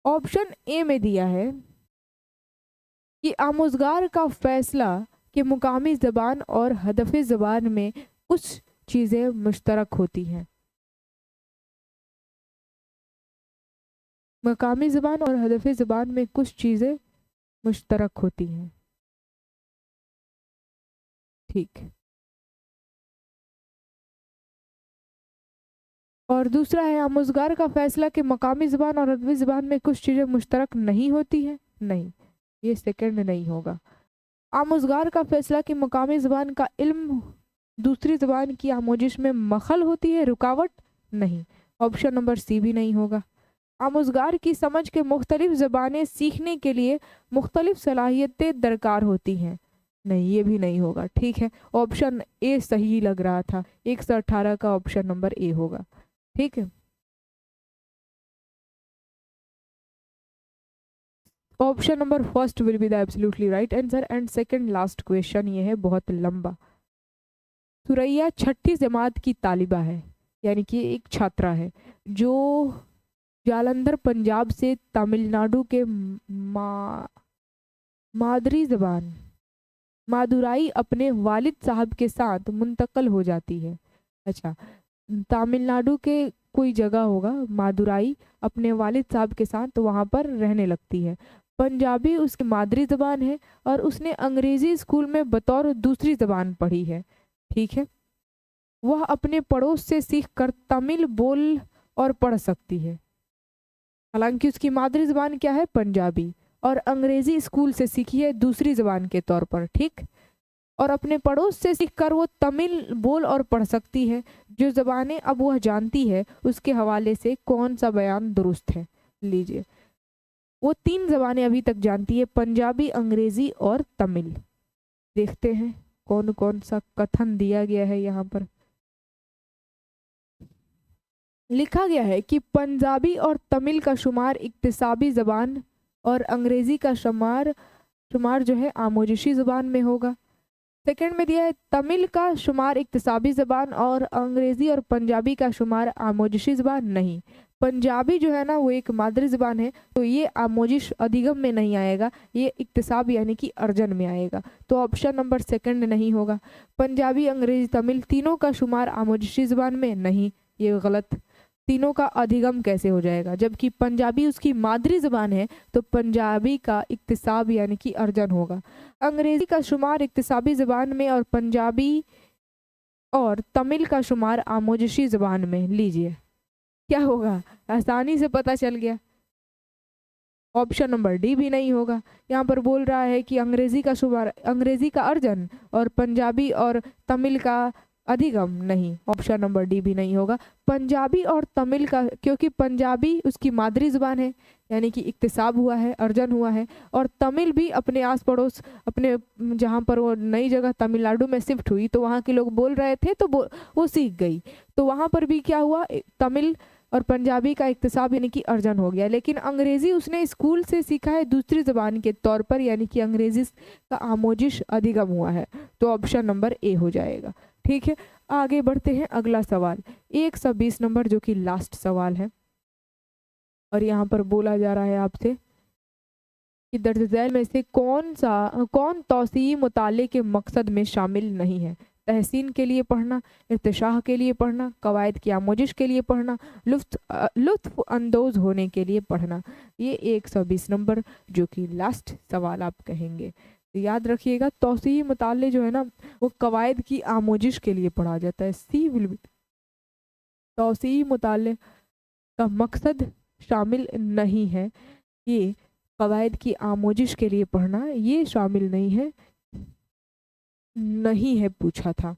ऑप्शन ए में दिया है कि आमुज़गार का फैसला कि मुकामी ज़बान और हदफ़ ज़बान में कुछ चीज़ें मुश्तरक होती हैं। मकामी ज़बान और हदफ़ ज़बान में कुछ चीज़ें मुश्तरक होती हैं। ठीक, और दूसरा है आमुज़गार का फैसला कि मकामी ज़बान और हदफ़ ज़बान में कुछ चीज़ें मुश्तरक नहीं होती हैं। नहीं, ये सेकंड नहीं होगा। आमुज़गार का फैसला कि मकामी ज़बान का इल्म दूसरी ज़बान की आमोजिश में मखल होती है, रुकावट। नहीं, ऑप्शन नंबर सी भी नहीं होगा। आमुज़गार की समझ के मुख्तलिफ ज़बानें सीखने के लिए मुख्तलिफ सलाहियतें दरकार होती हैं। नहीं, ये भी नहीं होगा। ठीक है, ऑप्शन ए सही लग रहा था। 118 का ऑप्शन नंबर ए होगा। ठीक है, option number first will be the absolutely right answer. And second last question ये है, बहुत लंबा। सुरैया छठी जमात की तालिबा है, यानी कि एक छात्रा है जो जालंधर पंजाब से तमिलनाडु के मादरी जबान मादुराई अपने वालिद साहब के साथ मुंतकल हो जाती है। अच्छा, तमिलनाडु के कोई जगह होगा, मादुराई अपने वालिद साहब के साथ वहाँ पर रहने लगती है। पंजाबी उसकी मादरी ज़बान है और उसने अंग्रेज़ी स्कूल में बतौर दूसरी ज़बान पढ़ी है। ठीक है, वह अपने पड़ोस से सीख कर तमिल बोल और पढ़ सकती है। हालांकि उसकी मादरी ज़बान क्या है? पंजाबी, और अंग्रेज़ी स्कूल से सीखी है दूसरी ज़बान के तौर पर। ठीक, और अपने पड़ोस से सीखकर वो तमिल बोल और पढ़ सकती है। जो ज़बानें अब वह जानती है उसके हवाले से कौन सा बयान दुरुस्त है? लीजिए, वो 3 ज़बानें अभी तक जानती है, पंजाबी, अंग्रेज़ी और तमिल। देखते हैं कौन कौन सा कथन दिया गया है यहाँ पर। लिखा गया है कि पंजाबी और तमिल का शुमार इक्तिसाबी ज़बान और अंग्रेज़ी का शुमार जो है आमोजिशी ज़बान में होगा। सेकंड में दिया है तमिल का शुमार इक्तिसाबी ज़बान और अंग्रेज़ी और पंजाबी का शुमार आमोजिशी ज़बान नहीं। पंजाबी जो है ना वो एक मादरी ज़बान है, तो ये आमोजिश अधिगम में नहीं आएगा, ये इक्तिसाब यानी कि अर्जन में आएगा। तो ऑप्शन नंबर सेकंड नहीं होगा। पंजाबी, अंग्रेज़ी, तमिल तीनों का शुमार आमोजिशी ज़बान में नहीं, ये गलत। तीनों का अधिगम कैसे हो जाएगा? जबकि पंजाबी उसकी मादरी ज़बान है, तो पंजाबी का इक्तिसाब यानी कि अर्जन होगा। अंग्रेज़ी का शुमार इक्तिसाबी ज़बान में और पंजाबी और तमिल का शुमार आमोजिशी ज़बान में। लीजिए क्या होगा? आसानी से पता चल गया। ऑप्शन नंबर डी भी नहीं होगा। यहाँ पर बोल रहा है कि अंग्रेज़ी का शुमार, अंग्रेज़ी का अर्जन और पंजाबी और तमिल का अधिगम नहीं, ऑप्शन नंबर डी भी नहीं होगा। पंजाबी और तमिल का, क्योंकि पंजाबी उसकी मादरी ज़ुबान है यानी कि इक्तिसाब हुआ है, अर्जन हुआ है, और तमिल भी अपने आस पड़ोस, अपने जहाँ पर वो नई जगह तमिलनाडु में शिफ्ट हुई तो वहाँ के लोग बोल रहे थे तो वो सीख गई, तो वहाँ पर भी क्या हुआ, तमिल और पंजाबी का इक्तिसाब यानी कि अर्जन हो गया। लेकिन अंग्रेज़ी उसने स्कूल से सीखा है दूसरी ज़बान के तौर पर, यानी कि अंग्रेज़ी का आमोजिश अधिगम हुआ है, तो ऑप्शन नंबर ए हो जाएगा। ठीक है, आगे बढ़ते हैं। अगला सवाल 120 नंबर, जो कि लास्ट सवाल है, और यहाँ पर बोला जा रहा है आपसे कि दर्ज झैल में से कौन तौसीई मुताले के मकसद में शामिल नहीं है? तहसीन के लिए पढ़ना, इर्तिशाह के लिए पढ़ना, कवायद की आमोजिश के लिए पढ़ना, लुत्फ अंदोज होने के लिए पढ़ना। ये 120 नंबर जो कि लास्ट सवाल आप कहेंगे। तो याद रखिएगा, तौसीई मुताले जो है ना वो कवायद की आमोजिश के लिए पढ़ा जाता है। सी विल बी, तौसीई मुताले का मकसद शामिल नहीं है, ये कवायद की आमोजिश के लिए पढ़ना, ये शामिल नहीं है पूछा था।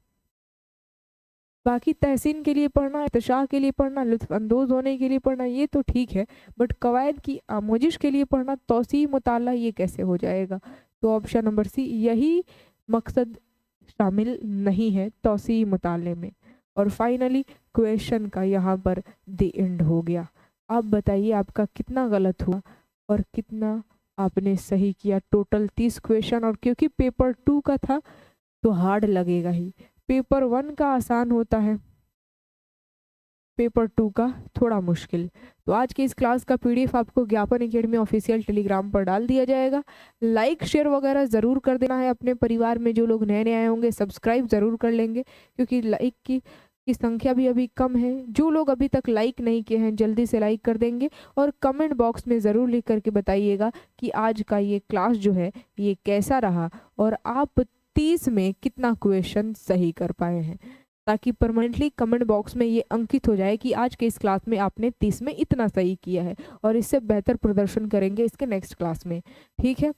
बाकी तहसीन के लिए पढ़ना, इर्तिशाह के लिए पढ़ना, लुत्फ अंदोज होने के लिए पढ़ना, ये तो ठीक है, बट कवायद की आमोजिश के लिए पढ़ना, तौसीई मुताला, ये कैसे हो जाएगा? तो ऑप्शन नंबर सी, यही मकसद शामिल नहीं है तौसीई मुताले में। और फाइनली क्वेश्चन का यहाँ पर द एंड हो गया। आप बताइए आपका कितना गलत हुआ और कितना आपने सही किया। टोटल 30 क्वेश्चन, और क्योंकि पेपर 2 का था तो हार्ड लगेगा ही। पेपर 1 का आसान होता है, पेपर 2 का थोड़ा मुश्किल। तो आज के इस क्लास का पीडीएफ आपको ज्ञापन एकेडमी ऑफिशियल टेलीग्राम पर डाल दिया जाएगा। लाइक शेयर वगैरह ज़रूर कर देना है अपने परिवार में। जो लोग नए नए आए होंगे सब्सक्राइब ज़रूर कर लेंगे, क्योंकि लाइक की संख्या भी अभी कम है। जो लोग अभी तक लाइक नहीं किए हैं जल्दी से लाइक कर देंगे, और कमेंट बॉक्स में ज़रूर लिख करके बताइएगा कि आज का ये क्लास जो है ये कैसा रहा और आप 30 में कितना क्वेश्चन सही कर पाए हैं, ताकि परमानेंटली कमेंट बॉक्स में ये अंकित हो जाए कि आज के इस क्लास में आपने 30 में इतना सही किया है, और इससे बेहतर प्रदर्शन करेंगे इसके नेक्स्ट क्लास में। ठीक है,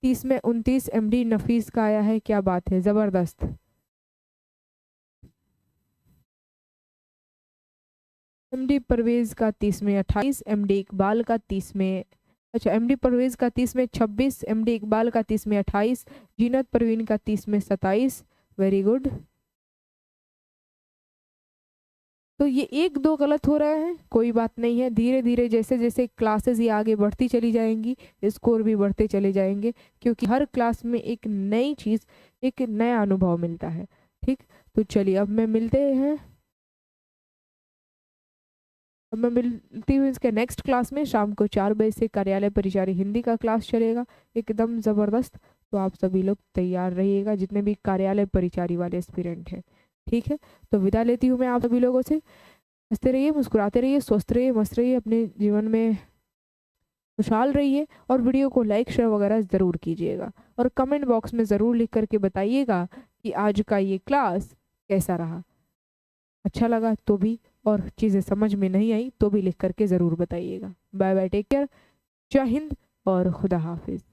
30 में 29 एमडी नफीस का आया है, क्या बात है, ज़बरदस्त। एमडी परवेज़ का 30 में 28, एमडी इकबाल का 30 में, अच्छा एमडी परवेज़ का 30 में 26, एमडी इकबाल का 30 में 28, जीनत परवीन का 30 में 27। Very good. तो ये 1-2 गलत हो रहे हैं, कोई बात नहीं है, धीरे धीरे जैसे जैसे क्लासेस ये आगे बढ़ती चली जाएंगी स्कोर भी बढ़ते चले जाएंगे, क्योंकि हर क्लास में एक नई चीज़, एक नया अनुभव मिलता है। ठीक, तो चलिए अब मैं मिलती हूँ इसके नेक्स्ट क्लास में। शाम को 4 बजे से कार्यालय परिचारी हिंदी का क्लास चलेगा, एकदम ज़बरदस्त। तो आप सभी लोग तैयार रहिएगा, जितने भी कार्यालय परिचारी वाले एस्पिरेंट हैं। ठीक है, तो विदा लेती हूँ मैं आप सभी लोगों से। हंसते रहिए, मुस्कुराते रहिए, स्वस्थ रहिए, मस्त रहिए, अपने जीवन में खुशहाल रहिए, और वीडियो को लाइक शेयर वगैरह ज़रूर कीजिएगा, और कमेंट बॉक्स में ज़रूर लिख करके बताइएगा कि आज का ये क्लास कैसा रहा। अच्छा लगा तो भी, और चीज़ें समझ में नहीं आई तो भी लिख करके ज़रूर बताइएगा। बाय बाय, टेक केयर, जय हिंद और खुदा हाफिज़।